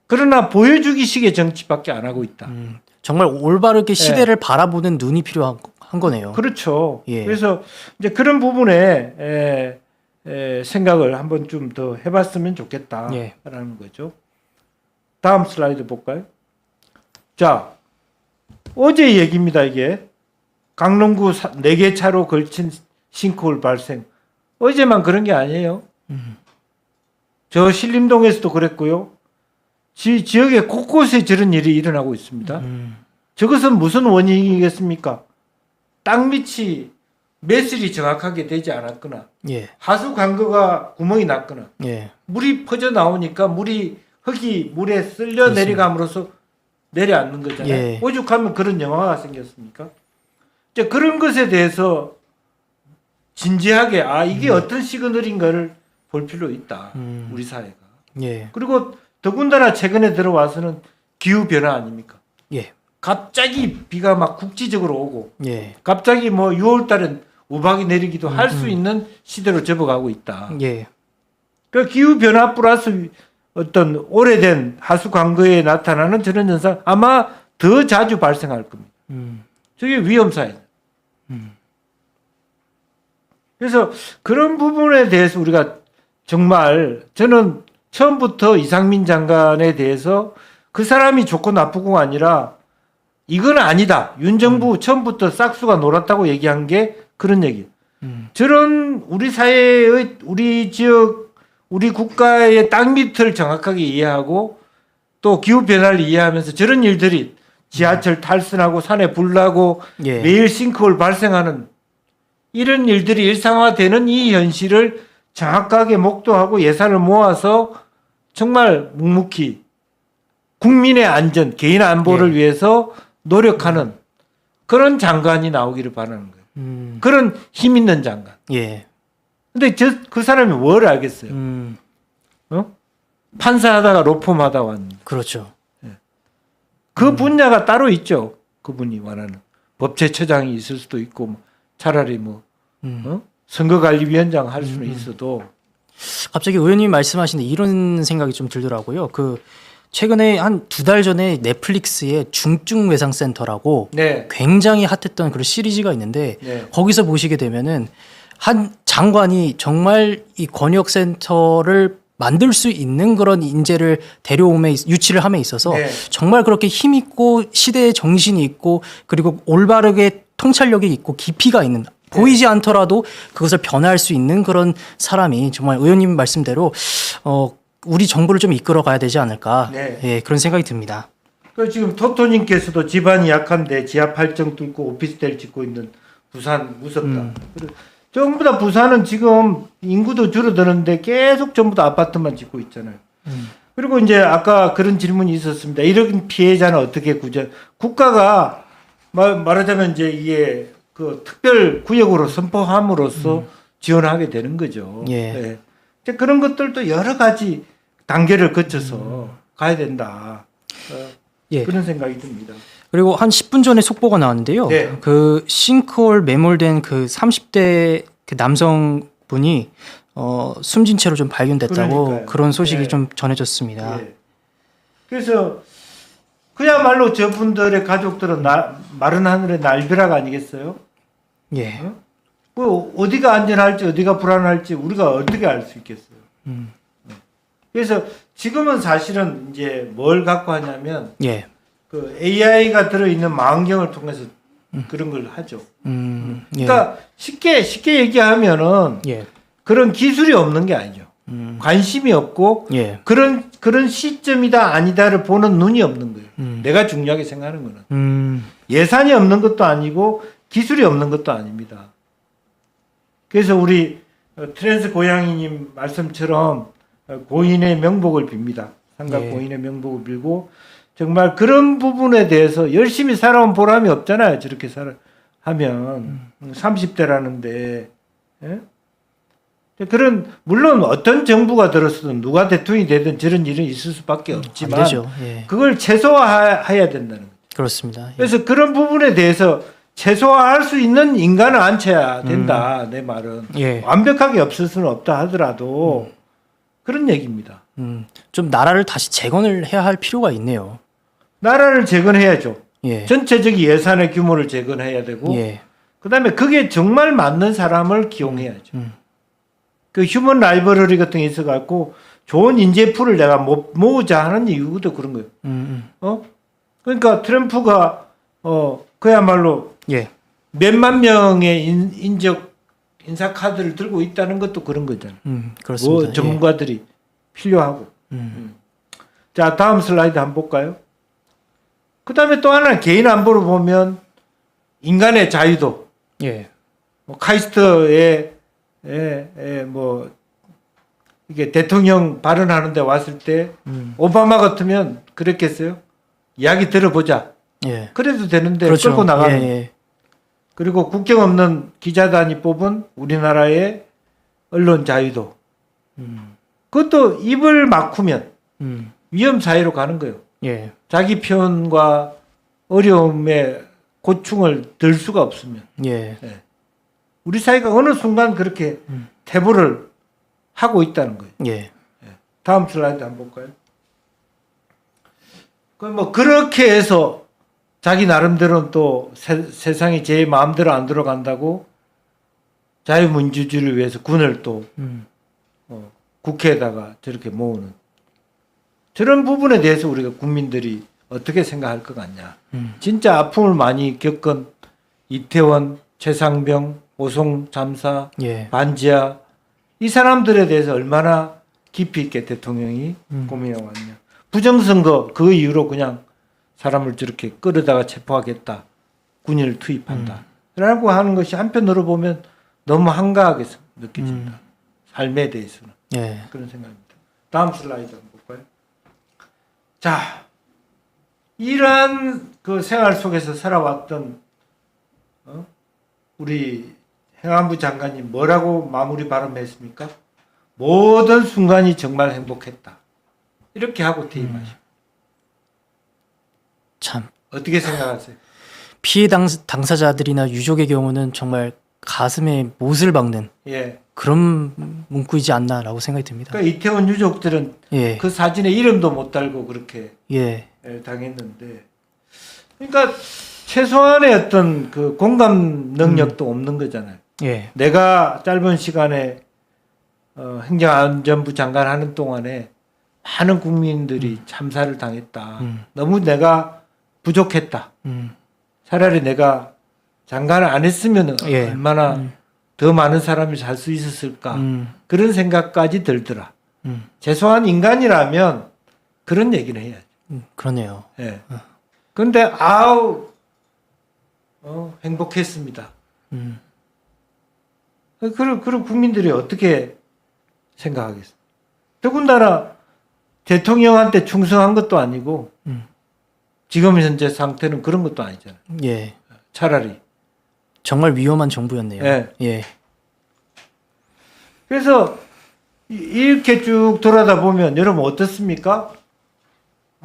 Speaker 1: 그러나 보여주기식의 정치밖에 안 하고 있다.
Speaker 2: 정말 올바르게 시대를 바라보는 눈이 필요한 거네요.
Speaker 1: 그렇죠.
Speaker 2: 예.
Speaker 1: 그래서 이제 그런 부분에 생각을 한번 좀 더 해봤으면 좋겠다라는
Speaker 2: 예.
Speaker 1: 거죠. 다음 슬라이드 볼까요? 자, 어제 얘기입니다, 이게. 강릉구 4개 차로 걸친 싱크홀 발생. 어제만 그런 게 아니에요. 저 신림동에서도 그랬고요. 지역의 곳곳에 저런 일이 일어나고 있습니다. 저것은 무슨 원인이겠습니까? 땅 밑이 매슬이 정확하게 되지 않았거나
Speaker 2: 예.
Speaker 1: 하수 관거가 구멍이 났거나
Speaker 2: 예.
Speaker 1: 물이 퍼져 나오니까 흙이 물에 쓸려 내려감으로써 내려앉는 거잖아요.
Speaker 2: 예.
Speaker 1: 오죽하면 그런 영화가 생겼습니까? 이제 그런 것에 대해서 진지하게 이게 어떤 시그널인가를 볼 필요 있다. 우리 사회가.
Speaker 2: 예.
Speaker 1: 그리고 더군다나 최근에 들어와서는 기후 변화 아닙니까?
Speaker 2: 예.
Speaker 1: 갑자기 비가 막 국지적으로 오고
Speaker 2: 예.
Speaker 1: 갑자기 뭐 6월 달엔 우박이 내리기도 할 수 있는 시대로 접어가고 있다.
Speaker 2: 예.
Speaker 1: 그 기후 변화 플러스 어떤 오래된 하수 관거에 나타나는 저런 현상 아마 더 자주 발생할 겁니다. 저게 위험 사회다. 그래서 그런 부분에 대해서 우리가 정말 저는 처음부터 이상민 장관에 대해서 그 사람이 좋고 나쁘고가 아니라 이건 아니다. 윤 정부 처음부터 싹수가 놀았다고 얘기한 게 그런 얘기예요. 저런 우리 사회의 우리 지역 우리 국가의 땅 밑을 정확하게 이해하고 또 기후 변화를 이해하면서 저런 일들이 지하철 탈선하고 산에 불 나고
Speaker 2: 예.
Speaker 1: 매일 싱크홀 발생하는 이런 일들이 일상화되는 이 현실을 정확하게 목도하고 예산을 모아서 정말 묵묵히 국민의 안전, 개인 안보를
Speaker 2: 예.
Speaker 1: 위해서 노력하는 그런 장관이 나오기를 바라는 거예요. 그런 힘 있는 장관.
Speaker 2: 예.
Speaker 1: 근데 그 사람이 뭘 알겠어요? 판사하다가 로펌하다 왔는데.
Speaker 2: 그렇죠.
Speaker 1: 그 분야가 따로 있죠. 그분이 원하는 법제처장이 있을 수도 있고 뭐 차라리 선거관리위원장 할 수는 있어도
Speaker 2: 갑자기 의원님이 말씀하시는데 이런 생각이 좀 들더라고요. 최근에 한 2달 전에 넷플릭스의 중증외상센터라고
Speaker 1: 네.
Speaker 2: 굉장히 핫했던 그런 시리즈가 있는데
Speaker 1: 네.
Speaker 2: 거기서 보시게 되면은 한 장관이 정말 이 권역센터를 만들 수 있는 그런 인재를 유치를 함에 있어서
Speaker 1: 네.
Speaker 2: 정말 그렇게 힘 있고 시대의 정신이 있고 그리고 올바르게 통찰력이 있고 깊이가 있는 보이지 않더라도 그것을 변화할 수 있는 그런 사람이 정말 의원님 말씀대로 우리 정부를 좀 이끌어 가야 되지 않을까.
Speaker 1: 네.
Speaker 2: 예, 그런 생각이 듭니다.
Speaker 1: 그 지금 토토님께서도 집안이 약한데 지하 8층 뚫고 오피스텔 짓고 있는 부산 무섭다. 전부 다 부산은 지금 인구도 줄어드는데 계속 전부 다 아파트만 짓고 있잖아요. 그리고 이제 아까 그런 질문이 있었습니다. 이런 피해자는 어떻게 구제? 국가가 말하자면 이제 이게 그 특별 구역으로 선포함으로써 지원하게 되는 거죠.
Speaker 2: 예.
Speaker 1: 네. 그런 것들도 여러 가지 단계를 거쳐서 가야 된다.
Speaker 2: 예.
Speaker 1: 그런 생각이 듭니다.
Speaker 2: 그리고 한 10분 전에 속보가 나왔는데요.
Speaker 1: 네.
Speaker 2: 그 싱크홀 매몰된 그 30대 그 남성분이 숨진 채로 좀 발견됐다고
Speaker 1: 그러니까요.
Speaker 2: 그런 소식이
Speaker 1: 네.
Speaker 2: 좀 전해졌습니다.
Speaker 1: 예. 그래서 그야말로 저분들의 가족들은 마른 하늘의 날벼락 아니겠어요?
Speaker 2: 예.
Speaker 1: 뭐 어디가 안전할지 어디가 불안할지 우리가 어떻게 알 수 있겠어요? 그래서 지금은 사실은 이제 뭘 갖고 하냐면
Speaker 2: 예.
Speaker 1: 그 AI가 들어있는 망원경을 통해서 그런 걸 하죠.
Speaker 2: 예.
Speaker 1: 그러니까 쉽게 얘기하면은
Speaker 2: 예.
Speaker 1: 그런 기술이 없는 게 아니죠. 관심이 없고
Speaker 2: 예.
Speaker 1: 그런 시점이다 아니다를 보는 눈이 없는 거예요. 내가 중요하게 생각하는 거는 예산이 없는 것도 아니고 기술이 없는 것도 아닙니다. 그래서 우리 트랜스 고양이님 말씀처럼 고인의 명복을 빕니다. 삼각
Speaker 2: 예.
Speaker 1: 고인의 명복을 빌고 정말 그런 부분에 대해서 열심히 살아온 보람이 없잖아요. 저렇게 하면 30대라는데 예? 그런 물론 어떤 정부가 들었어도 누가 대통령이 되든 저런 일은 있을 수밖에 없지만
Speaker 2: 안 되죠. 예.
Speaker 1: 그걸 최소화해야 된다는 거죠.
Speaker 2: 그렇습니다. 예.
Speaker 1: 그래서 그런 부분에 대해서 최소화할 수 있는 인간을 앉혀야 된다. 내 말은
Speaker 2: 예.
Speaker 1: 완벽하게 없을 수는 없다 하더라도 그런 얘기입니다.
Speaker 2: 좀 나라를 다시 재건을 해야 할 필요가 있네요.
Speaker 1: 나라를 재건해야죠.
Speaker 2: 예.
Speaker 1: 전체적인 예산의 규모를 재건해야 되고
Speaker 2: 예.
Speaker 1: 그다음에 그게 정말 맞는 사람을 기용해야죠. 그 휴먼 라이브러리 같은 게 있어갖고 좋은 인재풀을 내가 모으자 하는 이유도 그런 거예요. 그러니까 트럼프가 그야말로
Speaker 2: 예.
Speaker 1: 몇만 명의 인사 카드를 들고 있다는 것도 그런 거잖아요.
Speaker 2: 그렇습니다.
Speaker 1: 뭐 전문가들이 필요하고. 자, 다음 슬라이드 한번 볼까요? 그 다음에 또 하나 개인 안보로 보면 인간의 자유도.
Speaker 2: 예.
Speaker 1: 뭐 카이스트에 뭐 이게 대통령 발언하는데 왔을 때 오바마 같으면 그랬겠어요? 이야기 들어보자.
Speaker 2: 예.
Speaker 1: 그래도 되는데
Speaker 2: 그렇죠.
Speaker 1: 끌고 나가는.
Speaker 2: 예.
Speaker 1: 그리고 국경 없는 기자단이 뽑은 우리나라의 언론 자유도. 그것도 입을 막으면 위험 사회로 가는 거예요.
Speaker 2: 예.
Speaker 1: 자기 표현과 어려움에 고충을 들 수가 없으면.
Speaker 2: 예.
Speaker 1: 예. 우리 사회가 어느 순간 그렇게 태보를 하고 있다는 거예요.
Speaker 2: 예.
Speaker 1: 다음 슬라이드 한번 볼까요? 뭐 그렇게 해서 자기 나름대로는 또 세상이 제 마음대로 안 들어간다고 자유민주주의를 위해서 군을 또 국회에다가 저렇게 모으는 저런 부분에 대해서 우리가 국민들이 어떻게 생각할 것 같냐. 진짜 아픔을 많이 겪은 이태원, 최상병, 오송 잠사,
Speaker 2: 예.
Speaker 1: 반지하 이 사람들에 대해서 얼마나 깊이 있게 대통령이 고민해 왔냐. 부정선거 그 이후로 그냥 사람을 저렇게 끌어다가 체포하겠다. 군인을 투입한다. 라고 하는 것이 한편으로 보면 너무 한가하게 느껴진다. 삶에 대해서는.
Speaker 2: 예.
Speaker 1: 그런 생각입니다. 다음 슬라이드 한번 볼까요? 자, 이러한 그 생활 속에서 살아왔던 우리 행안부 장관이 뭐라고 마무리 발언했습니까? 모든 순간이 정말 행복했다. 이렇게 하고 퇴임하시고.
Speaker 2: 참
Speaker 1: 어떻게 생각하세요?
Speaker 2: 피해 당사자들이나 유족의 경우는 정말 가슴에 못을 박는
Speaker 1: 예.
Speaker 2: 그런 문구이지 않나라고 생각이 듭니다.
Speaker 1: 그러니까 이태원 유족들은
Speaker 2: 예.
Speaker 1: 그 사진에 이름도 못 달고 그렇게
Speaker 2: 예.
Speaker 1: 당했는데, 그러니까 최소한의 어떤 그 공감 능력도 없는 거잖아요.
Speaker 2: 예.
Speaker 1: 내가 짧은 시간에 행정안전부 장관 하는 동안에 많은 국민들이 참사를 당했다. 너무 내가 부족했다. 차라리 내가 장관을 안 했으면
Speaker 2: 예.
Speaker 1: 얼마나 더 많은 사람이 살 수 있었을까. 그런 생각까지 들더라. 최소한 인간이라면 그런 얘기는 해야죠.
Speaker 2: 그러네요.
Speaker 1: 예. 근데 행복했습니다. 그럼 국민들이 어떻게 생각하겠어요? 더군다나 대통령한테 충성한 것도 아니고 지금 현재 상태는 그런 것도 아니잖아요.
Speaker 2: 예.
Speaker 1: 차라리.
Speaker 2: 정말 위험한 정부였네요.
Speaker 1: 예.
Speaker 2: 예.
Speaker 1: 그래서 이렇게 쭉 돌아다 보면 여러분 어떻습니까?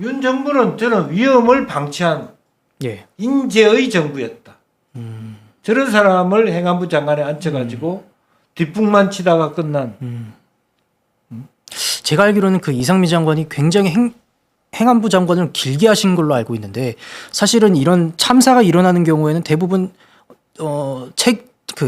Speaker 1: 윤 정부는 저는 위험을 방치한
Speaker 2: 예.
Speaker 1: 인재의 정부였다. 저런 사람을 행안부 장관에 앉혀가지고 뒷북만 치다가 끝난.
Speaker 2: 제가 알기로는 그 이상민 장관이 굉장히 행안부 장관을 길게 하신 걸로 알고 있는데 사실은 이런 참사가 일어나는 경우에는 대부분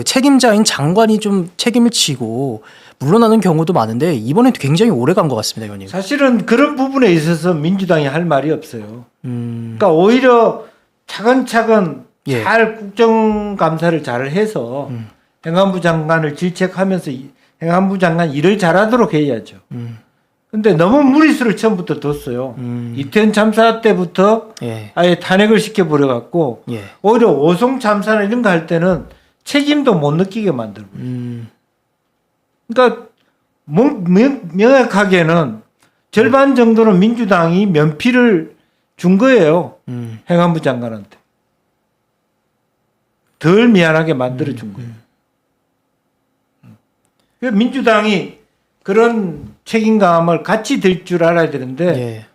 Speaker 2: 책임자인 장관이 좀 책임을 지고 물러나는 경우도 많은데 이번에도 굉장히 오래 간 것 같습니다, 의원님.
Speaker 1: 사실은 그런 부분에 있어서 민주당이 할 말이 없어요. 그러니까 오히려 차근차근
Speaker 2: 예.
Speaker 1: 잘 국정감사를 잘 해서 행안부 장관을 질책하면서 행안부 장관 일을 잘하도록 해야죠. 근데 너무 무리수를 처음부터 뒀어요. 이태원 참사 때부터
Speaker 2: 예.
Speaker 1: 아예 탄핵을 시켜버려 갖고
Speaker 2: 예.
Speaker 1: 오히려 오송 참사나 이런 거 할 때는 책임도 못 느끼게 만들고. 그러니까 명확하게는 절반 정도는 민주당이 면피를 준 거예요. 행안부 장관한테. 덜 미안하게 만들어 준 거예요. 민주당이 그런 책임감을 같이 들 줄 알아야 되는데
Speaker 2: 예.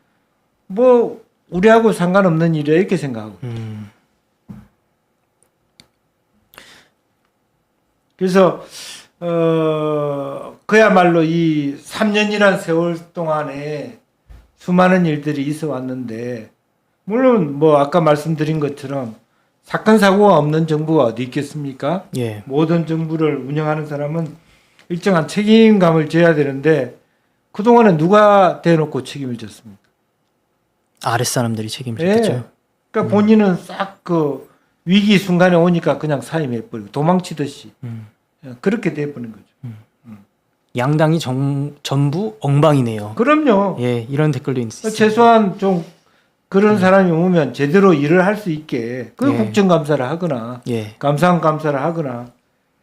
Speaker 1: 뭐 우리하고 상관없는 일이야 이렇게 생각하고. 그래서 그야말로 이 3년이란 세월 동안에 수많은 일들이 있어 왔는데 물론 뭐 아까 말씀드린 것처럼 사건 사고가 없는 정부가 어디 있겠습니까?
Speaker 2: 예.
Speaker 1: 모든 정부를 운영하는 사람은 일정한 책임감을 져야 되는데 그동안에 누가 대놓고 책임을 졌습니까?
Speaker 2: 아랫사람들이 책임을
Speaker 1: 예.
Speaker 2: 졌죠.
Speaker 1: 그러니까 본인은 싹 그 위기 순간에 오니까 그냥 사임해버리고 도망치듯이 그렇게 돼버린 거죠.
Speaker 2: 양당이 전부 엉방이네요.
Speaker 1: 그럼요.
Speaker 2: 예, 이런 댓글도 있어요.
Speaker 1: 최소한 좀 그런 사람이 오면 제대로 일을 할 수 있게 그
Speaker 2: 예.
Speaker 1: 국정감사를 하거나
Speaker 2: 예,
Speaker 1: 감사감사를 하거나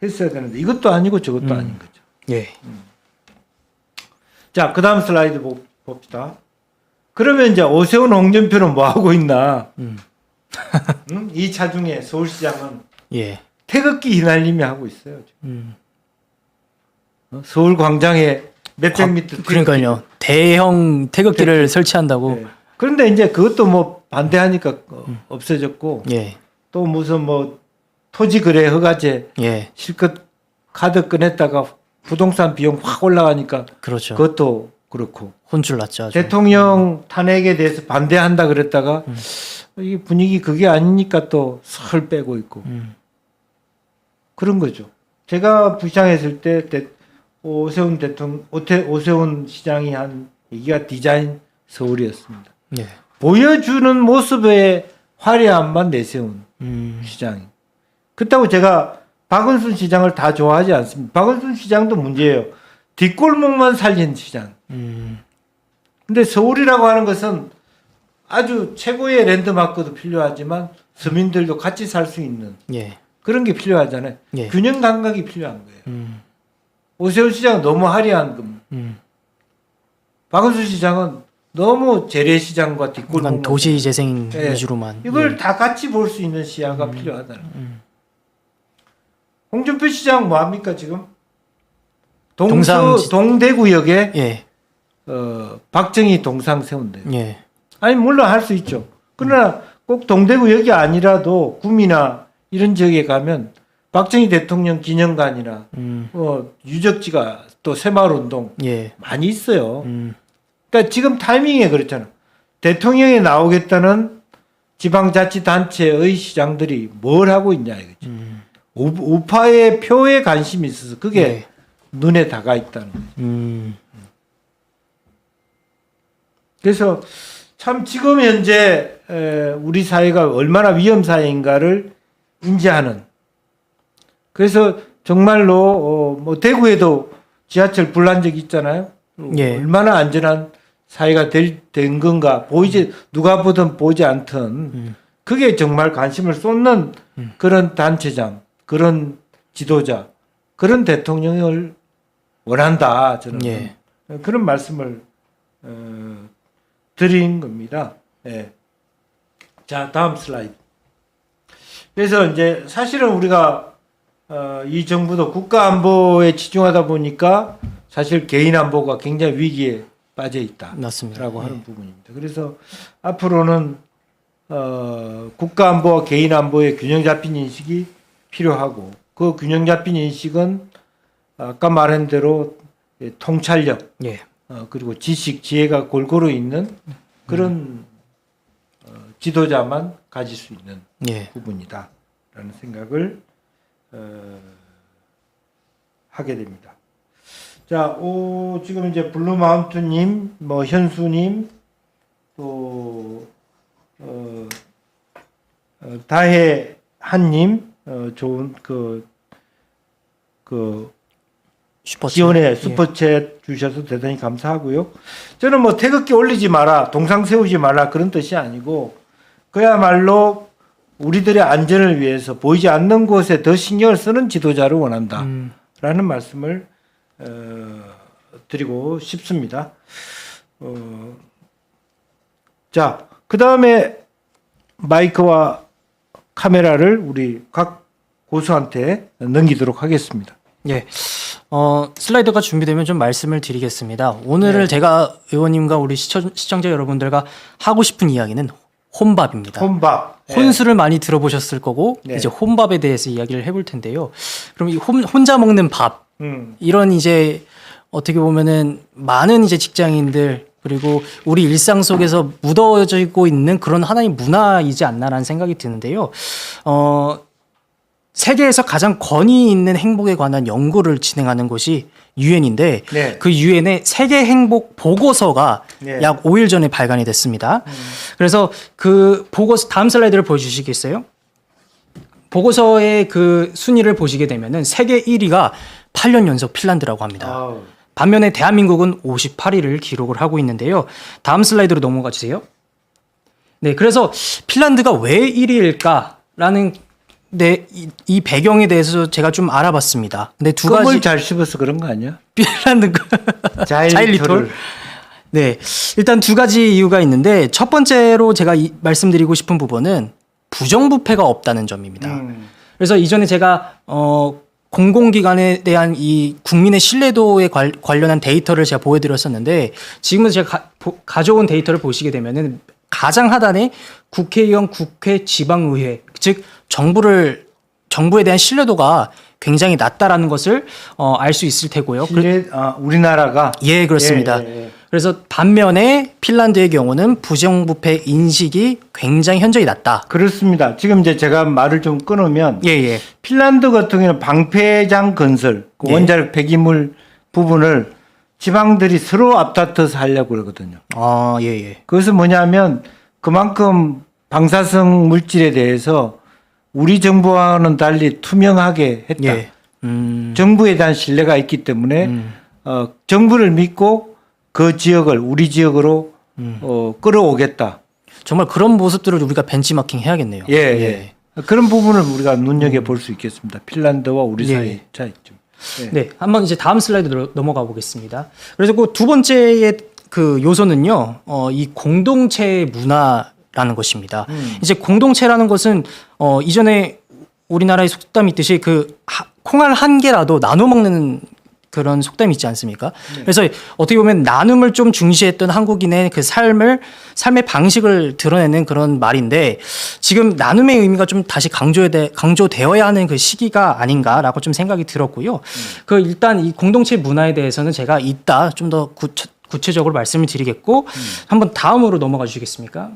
Speaker 1: 했어야 되는데 이것도 아니고 저것도 아닌 거죠.
Speaker 2: 예,
Speaker 1: 자, 그 다음 슬라이드 봅시다. 그러면 이제 오세훈 홍준표는 뭐 하고 있나? 이 차중에 서울시장은
Speaker 2: 예,
Speaker 1: 태극기 휘날리며 하고 있어요. 지금. 서울 광장에 몇백 미터
Speaker 2: 그러니까요. 대형 태극기를 설치한다고.
Speaker 1: 네. 그런데 이제 그것도 뭐 반대하니까 없어졌고
Speaker 2: 예,
Speaker 1: 또 무슨 뭐 토지 거래 허가제
Speaker 2: 예,
Speaker 1: 실컷 카드 꺼냈다가 부동산 비용 확 올라가니까
Speaker 2: 그렇죠.
Speaker 1: 그것도 그렇고
Speaker 2: 혼쭐 났죠. 아주.
Speaker 1: 대통령 탄핵에 대해서 반대한다 그랬다가 이 분위기 그게 아니니까 또 설 빼고 있고 그런 거죠. 제가 부시장했을 때 오세훈 대통령, 오세훈 시장이 한 얘기가 디자인 서울이었습니다.
Speaker 2: 예,
Speaker 1: 보여주는 모습의 화려함만 내세운 시장이. 그렇다고 제가 박은순 시장을 다 좋아하지 않습니다. 박은순 시장도 문제예요. 뒷골목만 살린 시장. 근데 서울이라고 하는 것은 아주 최고의 랜드마크도 필요하지만 서민들도 같이 살 수 있는
Speaker 2: 예,
Speaker 1: 그런 게 필요하잖아요.
Speaker 2: 예.
Speaker 1: 균형 감각이 필요한 거예요. 오세훈 시장은 너무 화려한 겁니다. 박은순 시장은 너무 재래시장과 뒷골목
Speaker 2: 약간 도시 재생
Speaker 1: 예.
Speaker 2: 위주로만.
Speaker 1: 이걸
Speaker 2: 예.
Speaker 1: 다 같이 볼 수 있는 시야가 필요하다는 거예요. 홍준표 시장 뭐 합니까 지금? 동대구역에
Speaker 2: 예,
Speaker 1: 박정희 동상 세운대요.
Speaker 2: 예,
Speaker 1: 아니 물론 할 수 있죠. 그러나 꼭 동대구역이 아니라도 구미나 이런 지역에 가면 박정희 대통령 기념관이나 유적지가 또 새마을운동
Speaker 2: 예,
Speaker 1: 많이 있어요. 그러니까 지금 타이밍에 그렇잖아. 대통령이 나오겠다는 지방자치단체의 시장들이 뭘 하고 있냐 이거지. 우파의 표에 관심이 있어서 그게
Speaker 2: 예.
Speaker 1: 눈에 다가 있다는 거죠. 그래서 참 지금 현재 우리 사회가 얼마나 위험 사회인가를 인지하는. 그래서 정말로 뭐 대구에도 지하철 불난 적 있잖아요.
Speaker 2: 예.
Speaker 1: 얼마나 안전한 사회가 된 건가 보이지 누가 보든 보지 않던 그게 정말 관심을 쏟는 그런 단체장, 그런 지도자, 그런 대통령을 원한다. 저는
Speaker 2: 예.
Speaker 1: 그런 말씀을 드린 겁니다. 예. 자, 다음 슬라이드. 그래서 이제 사실은 우리가 이 정부도 국가 안보에 치중하다 보니까 사실 개인 안보가 굉장히 위기에 빠져 있다라고
Speaker 2: 맞습니다.
Speaker 1: 하는 부분입니다. 그래서 앞으로는 국가 안보와 개인 안보의 균형 잡힌 인식이 필요하고 그 균형 잡힌 인식은 아까 말한 대로 통찰력
Speaker 2: 예.
Speaker 1: 그리고 지식, 지혜가 골고루 있는 그런 지도자만 가질 수 있는
Speaker 2: 예.
Speaker 1: 부분이다라는 생각을 하게 됩니다. 자, 지금 이제 블루마운트님, 뭐 현수님, 또 다혜한님, 좋은
Speaker 2: 슈퍼챗.
Speaker 1: 지원에 슈퍼챗 주셔서 대단히 감사하고요. 저는 뭐 태극기 올리지 마라, 동상 세우지 마라 그런 뜻이 아니고 그야말로 우리들의 안전을 위해서 보이지 않는 곳에 더 신경을 쓰는 지도자를 원한다라는 말씀을 드리고 싶습니다. 자, 그 다음에 마이크와 카메라를 우리 각 고수한테 넘기도록 하겠습니다.
Speaker 2: 예. 슬라이드가 준비되면 좀 말씀을 드리겠습니다. 오늘을
Speaker 1: 네.
Speaker 2: 제가 의원님과 우리 시청자 여러분들과 하고 싶은 이야기는 혼밥입니다.
Speaker 1: 혼밥.
Speaker 2: 혼수를 많이 들어보셨을 거고
Speaker 1: 네.
Speaker 2: 이제 혼밥에 대해서 이야기를 해볼 텐데요. 그럼 이 혼자 먹는 밥 이런 이제 어떻게 보면은 많은 이제 직장인들 그리고 우리 일상 속에서 묻어지고 있는 그런 하나의 문화이지 않나라는 생각이 드는데요. 세계에서 가장 권위 있는 행복에 관한 연구를 진행하는 곳이 유엔인데
Speaker 1: 네.
Speaker 2: 그 유엔의 세계 행복 보고서가
Speaker 1: 네.
Speaker 2: 약 5일 전에 발간이 됐습니다. 그래서 그 보고서 다음 슬라이드를 보여주시겠어요? 보고서의 그 순위를 보시게 되면은 세계 1위가 8년 연속 핀란드라고 합니다.
Speaker 1: 아우.
Speaker 2: 반면에 대한민국은 58위를 기록을 하고 있는데요. 다음 슬라이드로 넘어가 주세요. 네, 그래서 핀란드가 왜 1위일까라는 이 배경에 대해서 제가 좀 알아봤습니다. 근데 두 가지
Speaker 1: 껌을 잘 씹어서 그런 거 아니야?
Speaker 2: 핀란드
Speaker 1: 자일리톨.
Speaker 2: 네, 일단 두 가지 이유가 있는데 첫 번째로 제가 말씀드리고 싶은 부분은 부정부패가 없다는 점입니다. 그래서 이전에 제가 공공기관에 대한 이 국민의 신뢰도에 관련한 데이터를 제가 보여드렸었는데 지금은 제가 가져온 데이터를 보시게 되면은 가장 하단에 국회의원, 국회, 지방의회, 즉 정부에 대한 신뢰도가 굉장히 낮다라는 것을 알 수 있을 테고요.
Speaker 1: 우리나라가
Speaker 2: 예, 그렇습니다.
Speaker 1: 예.
Speaker 2: 그래서 반면에 핀란드의 경우는 부정부패 인식이 굉장히 현저히 낮다.
Speaker 1: 그렇습니다. 지금 이제 제가 말을 좀 끊으면
Speaker 2: 예.
Speaker 1: 핀란드 같은 경우는 방패장 건설, 그
Speaker 2: 예.
Speaker 1: 원자력 폐기물 부분을 지방들이 서로 앞다퉈서 하려고 그러거든요.
Speaker 2: 아, 예.
Speaker 1: 그것은 뭐냐면 그만큼 방사성 물질에 대해서 우리 정부와는 달리 투명하게 했다.
Speaker 2: 예.
Speaker 1: 정부에 대한 신뢰가 있기 때문에 정부를 믿고 그 지역을 우리 지역으로 끌어오겠다.
Speaker 2: 정말 그런 모습들을 우리가 벤치마킹 해야겠네요.
Speaker 1: 예. 그런 부분을 우리가 눈여겨 볼 수 있겠습니다. 핀란드와 우리 사이의 차이점. 예.
Speaker 2: 네, 한번 이제 다음 슬라이드로 넘어가 보겠습니다. 그래서 그 두 번째의 그 요소는요, 이 공동체 문화라는 것입니다. 이제 공동체라는 것은 이전에 우리나라의 속담이 있듯이 콩알 한 개라도 나눠 먹는 그런 속담이 있지 않습니까? 그래서 어떻게 보면 나눔을 좀 중시했던 한국인의 그 삶의 방식을 드러내는 그런 말인데 지금 나눔의 의미가 좀 다시 강조되어야 하는 그 시기가 아닌가라고 좀 생각이 들었고요. 그 일단 이 공동체 문화에 대해서는 제가 이따 좀 더 구체적으로 말씀을 드리겠고 한번 다음으로 넘어가 주시겠습니까?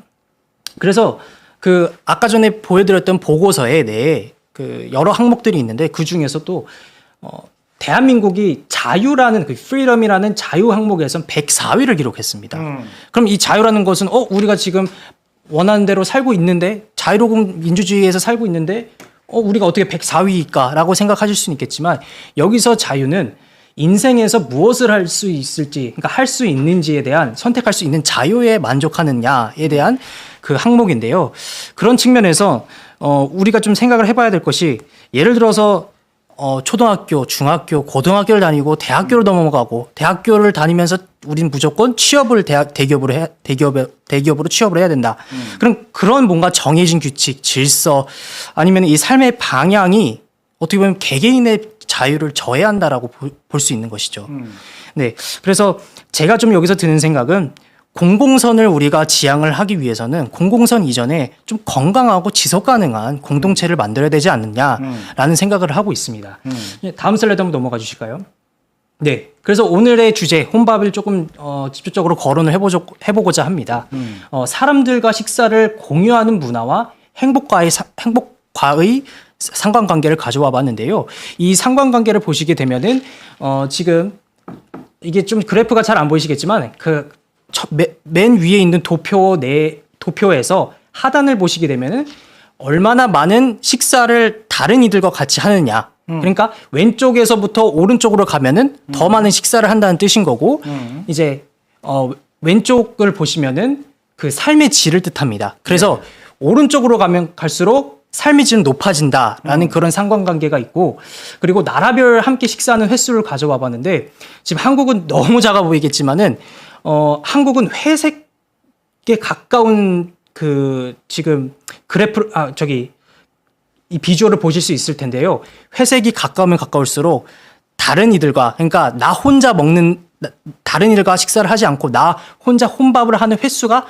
Speaker 2: 그래서 그 아까 전에 보여드렸던 보고서에 대해 그 여러 항목들이 있는데 그 중에서도 대한민국이 자유라는 그 freedom이라는 자유 항목에서 104위를 기록했습니다. 그럼 이 자유라는 것은 우리가 지금 원하는 대로 살고 있는데 자유로운 민주주의에서 살고 있는데 우리가 어떻게 104위일까라고 생각하실 수는 있겠지만 여기서 자유는 인생에서 무엇을 할 수 있을지, 그러니까 할 수 있는지에 대한 선택할 수 있는 자유에 만족하느냐에 대한 그 항목인데요. 그런 측면에서 우리가 좀 생각을 해봐야 될 것이 예를 들어서 초등학교, 중학교, 고등학교를 다니고 대학교를 넘어가고 대학교를 다니면서 우린 무조건 취업을 대기업으로 취업을 해야 된다. 그럼 그런 뭔가 정해진 규칙, 질서 아니면 이 삶의 방향이 어떻게 보면 개개인의 자유를 저해한다라고 볼 수 있는 것이죠. 네, 그래서 제가 좀 여기서 드는 생각은 공공선을 우리가 지향을 하기 위해서는 공공선 이전에 좀 건강하고 지속 가능한 공동체를 만들어야 되지 않느냐라는 생각을 하고 있습니다. 다음 슬라이드 한번 넘어가 주실까요? 네, 그래서 오늘의 주제 혼밥을 조금 집중적으로 거론을 해보고자 합니다. 사람들과 식사를 공유하는 문화와 행복과의 상관관계를 가져와 봤는데요. 이 상관관계를 보시게 되면은 지금 이게 좀 그래프가 잘 안 보이시겠지만 맨 위에 있는 도표에서 하단을 보시게 되면은 얼마나 많은 식사를 다른 이들과 같이 하느냐. 그러니까 왼쪽에서부터 오른쪽으로 가면은 더 많은 식사를 한다는 뜻인 거고 이제 왼쪽을 보시면은 그 삶의 질을 뜻합니다. 그래서 오른쪽으로 가면 갈수록 삶의 질은 높아진다라는 그런 상관관계가 있고 그리고 나라별 함께 식사하는 횟수를 가져와 봤는데 지금 한국은 너무 작아 보이겠지만은 한국은 회색에 가까운 그 지금 그래프 이 비주얼을 보실 수 있을 텐데요. 회색이 가까우면 가까울수록 다른 이들과 그러니까 나 혼자 먹는 다른 이들과 식사를 하지 않고 나 혼자 혼밥을 하는 횟수가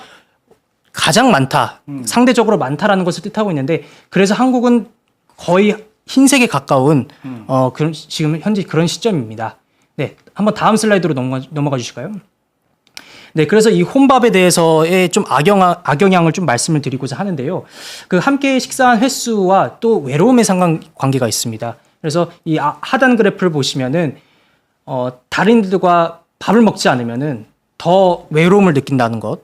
Speaker 2: 가장 많다. 상대적으로 많다라는 것을 뜻하고 있는데 그래서 한국은 거의 흰색에 가까운 그런 지금 현재 그런 시점입니다. 네, 한번 다음 슬라이드로 넘어가 주실까요? 네, 그래서 이 혼밥에 대해서의 좀 악영향을 좀 말씀을 드리고자 하는데요. 그 함께 식사한 횟수와 또 외로움의 상관관계가 있습니다. 그래서 이 하단 그래프를 보시면은 달인들과 밥을 먹지 않으면은 더 외로움을 느낀다는 것.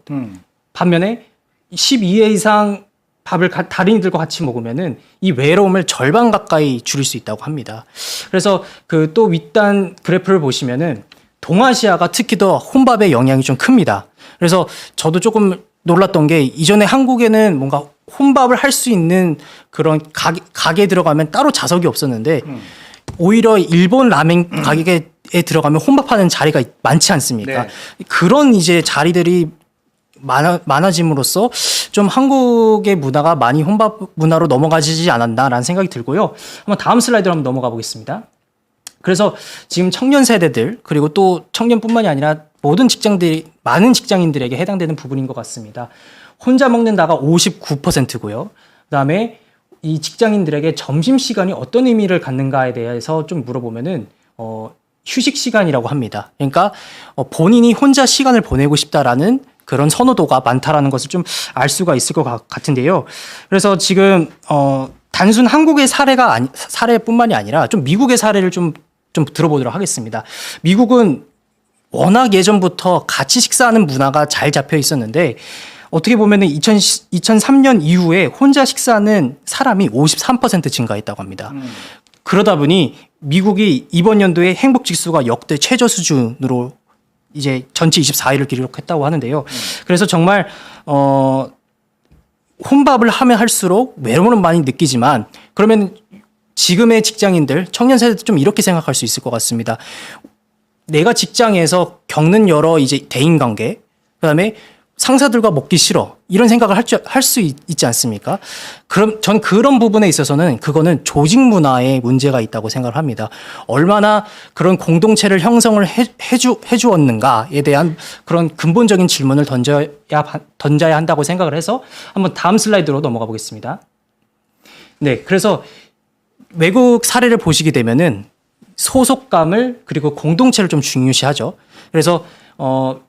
Speaker 2: 반면에 12회 이상 밥을 달인들과 같이 먹으면은 이 외로움을 절반 가까이 줄일 수 있다고 합니다. 그래서 그 또 윗단 그래프를 보시면은 동아시아가 특히 더 혼밥의 영향이 좀 큽니다. 그래서 저도 조금 놀랐던 게 이전에 한국에는 뭔가 혼밥을 할 수 있는 그런 가게 들어가면 따로 좌석이 없었는데 오히려 일본 라멘 가게에 들어가면 혼밥하는 자리가 많지 않습니까?
Speaker 1: 네.
Speaker 2: 그런 이제 자리들이 많아짐으로써 좀 한국의 문화가 많이 혼밥 문화로 넘어가지 않았나라는 생각이 들고요. 한번 다음 슬라이드로 한번 넘어가 보겠습니다. 그래서 지금 청년 세대들 그리고 또 청년뿐만이 아니라 모든 직장들이 많은 직장인들에게 해당되는 부분인 것 같습니다. 혼자 먹는다가 59%고요. 그다음에 이 직장인들에게 점심 시간이 어떤 의미를 갖는가에 대해서 좀 물어보면은 휴식 시간이라고 합니다. 그러니까 본인이 혼자 시간을 보내고 싶다라는 그런 선호도가 많다라는 것을 좀 알 수가 있을 것 같은데요. 그래서 지금 단순 한국의 사례뿐만이 아니라 좀 미국의 사례를 좀 들어보도록 하겠습니다. 미국은 워낙 예전부터 같이 식사하는 문화가 잘 잡혀 있었는데 어떻게 보면은 2003년 이후에 혼자 식사하는 사람이 53% 증가했다고 합니다. 그러다 보니 미국이 이번 연도에 행복 지수가 역대 최저 수준으로 이제 전체 24위를 기록했다고 하는데요. 그래서 정말 혼밥을 하면 할수록 외로움은 많이 느끼지만 그러면 지금의 직장인들, 청년 세대도 좀 이렇게 생각할 수 있을 것 같습니다. 내가 직장에서 겪는 여러 이제 대인 관계, 그다음에 상사들과 먹기 싫어 이런 생각을 할 수 있지 않습니까? 그럼 전 그런 부분에 있어서는 그거는 조직 문화에 문제가 있다고 생각을 합니다. 얼마나 그런 공동체를 형성을 해주었는가에 대한 그런 근본적인 질문을 던져야 한다고 생각을 해서 한번 다음 슬라이드로 넘어가 보겠습니다. 네, 그래서 외국 사례를 보시게 되면은 소속감을 그리고 공동체를 좀 중요시하죠. 그래서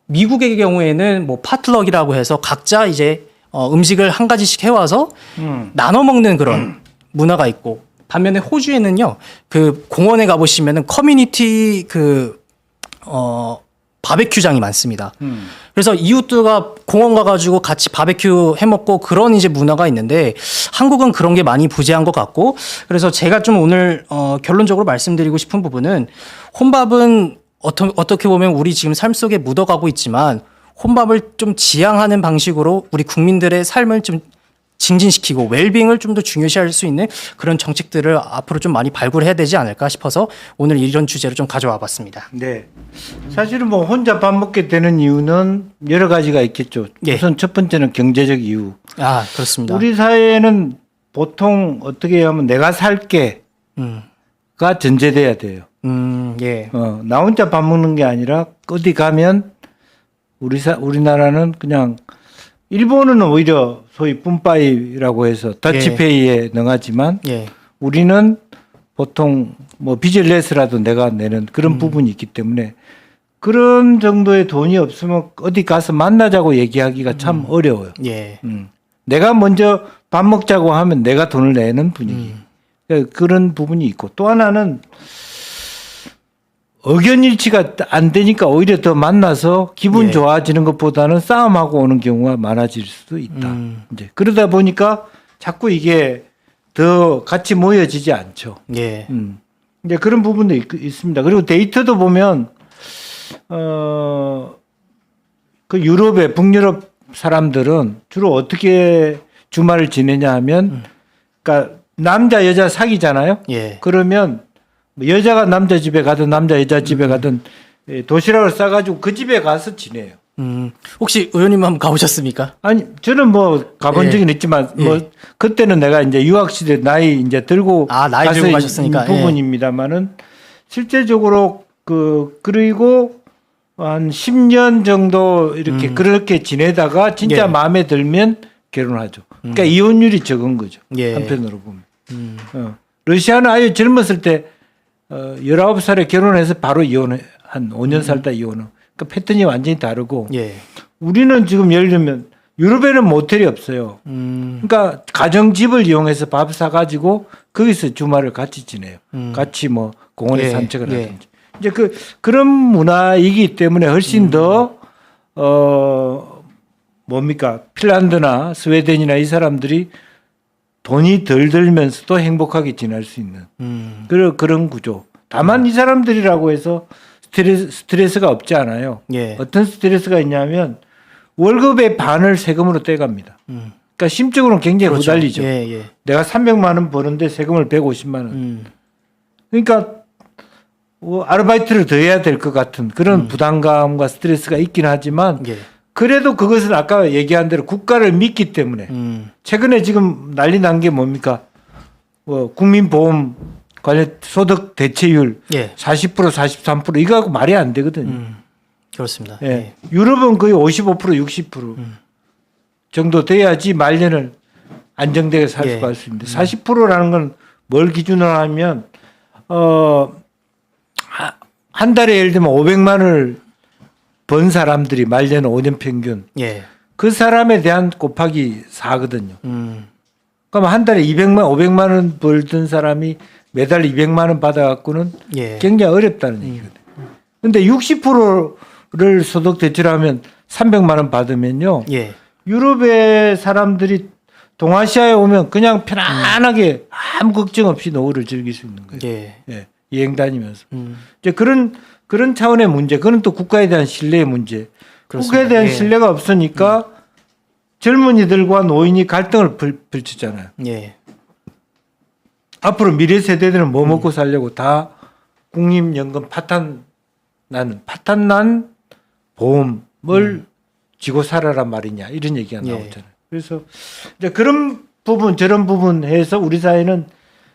Speaker 2: 미국의 경우에는 뭐 파틀럭이라고 해서 각자 이제 음식을 한 가지씩 해와서 나눠 먹는 그런 문화가 있고 반면에 호주에는요 그 공원에 가보시면은 커뮤니티 바베큐장이 많습니다. 그래서 이웃들과 공원 가가지고 같이 바베큐 해먹고 그런 이제 문화가 있는데 한국은 그런 게 많이 부재한 것 같고 그래서 제가 좀 오늘 결론적으로 말씀드리고 싶은 부분은 혼밥은 어떻게 보면 우리 지금 삶 속에 묻어가고 있지만 혼밥을 좀 지향하는 방식으로 우리 국민들의 삶을 좀 증진시키고 웰빙을 좀 더 중요시할 수 있는 그런 정책들을 앞으로 좀 많이 발굴해야 되지 않을까 싶어서 오늘 이런 주제로 좀 가져와 봤습니다.
Speaker 1: 네. 사실은 뭐 혼자 밥 먹게 되는 이유는 여러 가지가 있겠죠.
Speaker 2: 예.
Speaker 1: 우선 첫 번째는 경제적 이유.
Speaker 2: 아, 그렇습니다.
Speaker 1: 우리 사회에는 보통 어떻게 하면 내가 살게가 전제돼야 돼요.
Speaker 2: 예.
Speaker 1: 나 혼자 밥 먹는 게 아니라 어디 가면 우리나라는 그냥 일본은 오히려 소위 뿜빠이라고 해서 더치페이에 능하지만
Speaker 2: 예.
Speaker 1: 우리는 보통 뭐 빚을 내서라도 내가 내는 그런 부분이 있기 때문에 그런 정도의 돈이 없으면 어디 가서 만나자고 얘기하기가 참 어려워요.
Speaker 2: 예.
Speaker 1: 내가 먼저 밥 먹자고 하면 내가 돈을 내는 분위기. 그런 부분이 있고 또 하나는 의견 일치가 안 되니까 오히려 더 만나서 기분
Speaker 2: 예.
Speaker 1: 좋아지는 것보다는 싸움하고 오는 경우가 많아질 수도 있다. 이제 그러다 보니까 자꾸 이게 더 같이 모여지지 않죠.
Speaker 2: 예.
Speaker 1: 이제 그런 부분도 있습니다. 그리고 데이터도 보면 그 북유럽 사람들은 주로 어떻게 주말을 지내냐 하면 그러니까 남자 여자 사귀잖아요.
Speaker 2: 예.
Speaker 1: 그러면 여자가 남자 집에 가든 남자 여자 집에 가든 도시락을 싸가지고 그 집에 가서 지내요.
Speaker 2: 혹시 의원님 한번 가보셨습니까?
Speaker 1: 아니 저는 뭐 가본
Speaker 2: 예.
Speaker 1: 적은 있지만 뭐
Speaker 2: 예.
Speaker 1: 그때는 내가 이제 유학 시대 나이 이제 들고
Speaker 2: 나이 들고 가셨으니까
Speaker 1: 부분입니다만은 실제적으로 그리고 한 10년 정도 이렇게 그렇게 지내다가 진짜
Speaker 2: 예.
Speaker 1: 마음에 들면 결혼하죠. 그러니까 이혼율이 적은 거죠.
Speaker 2: 예.
Speaker 1: 한편으로 보면. 러시아는 아예 젊었을 때 19살에 결혼해서 바로 이혼해. 한 5년 살다 이혼을. 그러니까 패턴이 완전히 다르고
Speaker 2: 예.
Speaker 1: 우리는 지금 예를 들면 유럽에는 모텔이 없어요. 그러니까 가정집을 이용해서 밥 사가지고 거기서 주말을 같이 지내요. 같이 뭐 공원에
Speaker 2: 예.
Speaker 1: 산책을
Speaker 2: 예.
Speaker 1: 하든지. 이제 그런 문화이기 때문에 훨씬 더 뭡니까 핀란드나 스웨덴이나 이 사람들이 돈이 덜 들면서도 행복하게 지낼 수 있는 그런 구조. 다만 이 사람들이라고 해서 스트레스가 없지 않아요.
Speaker 2: 예.
Speaker 1: 어떤 스트레스가 있냐면 월급의 반을 세금으로 떼갑니다. 그러니까 심적으로는 굉장히
Speaker 2: 그렇죠.
Speaker 1: 후달리죠.
Speaker 2: 예, 예.
Speaker 1: 내가 300만 원 버는데 세금을 150만 원. 그러니까 아르바이트를 더 해야 될 것 같은 그런 부담감과 스트레스가 있긴 하지만
Speaker 2: 예.
Speaker 1: 그래도 그것은 아까 얘기한 대로 국가를 믿기 때문에 최근에 지금 난리 난 게 뭡니까? 국민보험 관련 소득 대체율
Speaker 2: 예.
Speaker 1: 40% 43% 이거하고 말이 안 되거든요.
Speaker 2: 그렇습니다.
Speaker 1: 예.
Speaker 2: 예.
Speaker 1: 유럽은 거의 55% 60% 정도 돼야지 말년을 안정되게 살
Speaker 2: 예.
Speaker 1: 수가 있을 수 있는데 40%라는 건 뭘 기준으로 하면 한 달에 예를 들면 500만 원을 번 사람들이 말년 5년 평균
Speaker 2: 예.
Speaker 1: 그 사람에 대한 곱하기 4거든요. 그럼 한 달에 500만 원 벌던 사람이 매달 200만 원 받아갖고는
Speaker 2: 예.
Speaker 1: 굉장히 어렵다는 얘기거든요. 근데 60%를 소득 대출하면 300만 원 받으면요.
Speaker 2: 예.
Speaker 1: 유럽의 사람들이 동아시아에 오면 그냥 편안하게 아무 걱정 없이 노후를 즐길 수 있는 거예요.
Speaker 2: 예.
Speaker 1: 예, 여행 다니면서. 이제 그런 차원의 문제, 그건 또 국가에 대한 신뢰의 문제.
Speaker 2: 그렇습니다.
Speaker 1: 국가에 대한
Speaker 2: 예.
Speaker 1: 신뢰가 없으니까 젊은이들과 노인이 갈등을 펼치잖아요.
Speaker 2: 예.
Speaker 1: 앞으로 미래 세대들은 뭐 먹고 살려고 다 국립연금 파탄난 보험을 지고 살아란 말이냐 이런 얘기가
Speaker 2: 예.
Speaker 1: 나오잖아요. 그래서 이제 그런 부분 저런 부분 해서 우리 사회는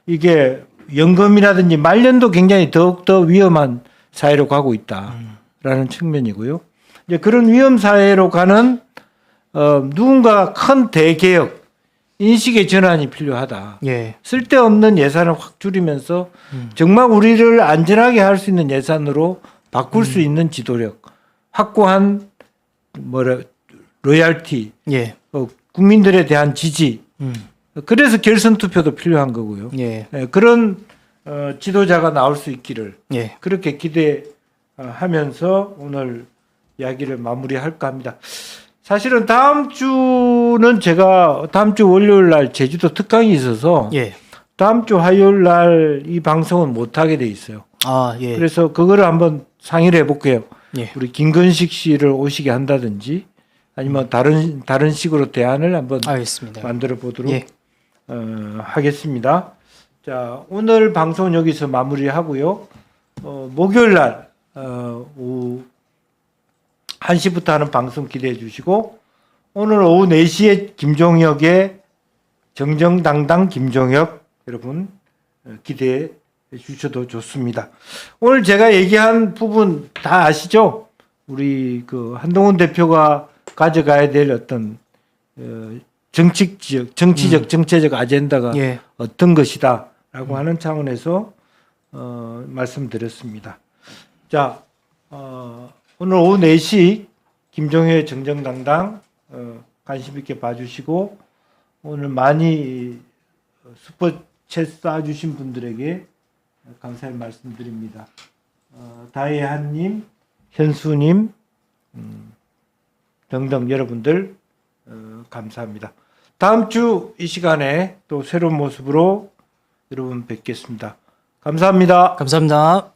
Speaker 1: 이게 연금이라든지 말년도 굉장히 더욱더 위험한 사회로 가고 있다라는 측면이고요. 이제 그런 위험 사회로 가는 누군가 큰 대개혁, 인식의 전환이 필요하다.
Speaker 2: 예.
Speaker 1: 쓸데없는 예산을 확 줄이면서 정말 우리를 안전하게 할 수 있는 예산으로 바꿀 수 있는 지도력, 확고한 로얄티,
Speaker 2: 예.
Speaker 1: 국민들에 대한 지지. 그래서 결선 투표도 필요한 거고요.
Speaker 2: 예.
Speaker 1: 그런 지도자가 나올 수 있기를
Speaker 2: 예.
Speaker 1: 그렇게 기대하면서 오늘 이야기를 마무리할까 합니다. 사실은 다음 주는 제가 다음 주 월요일 날 제주도 특강이 있어서
Speaker 2: 예.
Speaker 1: 다음 주 화요일 날 이 방송은 못 하게 돼 있어요.
Speaker 2: 아, 예.
Speaker 1: 그래서 그거를 한번 상의를 해볼게요.
Speaker 2: 예.
Speaker 1: 우리 김건식 씨를 오시게 한다든지 아니면 다른 식으로 대안을 한번
Speaker 2: 알겠습니다.
Speaker 1: 만들어 보도록
Speaker 2: 예.
Speaker 1: 하겠습니다. 자, 오늘 방송 여기서 마무리하고요. 목요일 날 오후 1시부터 하는 방송 기대해 주시고 오늘 오후 4시에 김종혁의 정정당당 김종혁 여러분 기대해 주셔도 좋습니다. 오늘 제가 얘기한 부분 다 아시죠? 우리 한동훈 대표가 가져가야 될 어떤 정치적 정체적 아젠다가
Speaker 2: 예.
Speaker 1: 어떤 것이다라고 하는 차원에서 말씀드렸습니다. 자, 오늘 오후 4시 김종회 정정당당 관심 있게 봐주시고 오늘 많이 슈퍼챗 쏴주신 분들에게 감사의 말씀드립니다. 다혜한님, 현수님 등등 여러분들 감사합니다. 다음 주 이 시간에 또 새로운 모습으로 여러분 뵙겠습니다. 감사합니다.
Speaker 2: 감사합니다.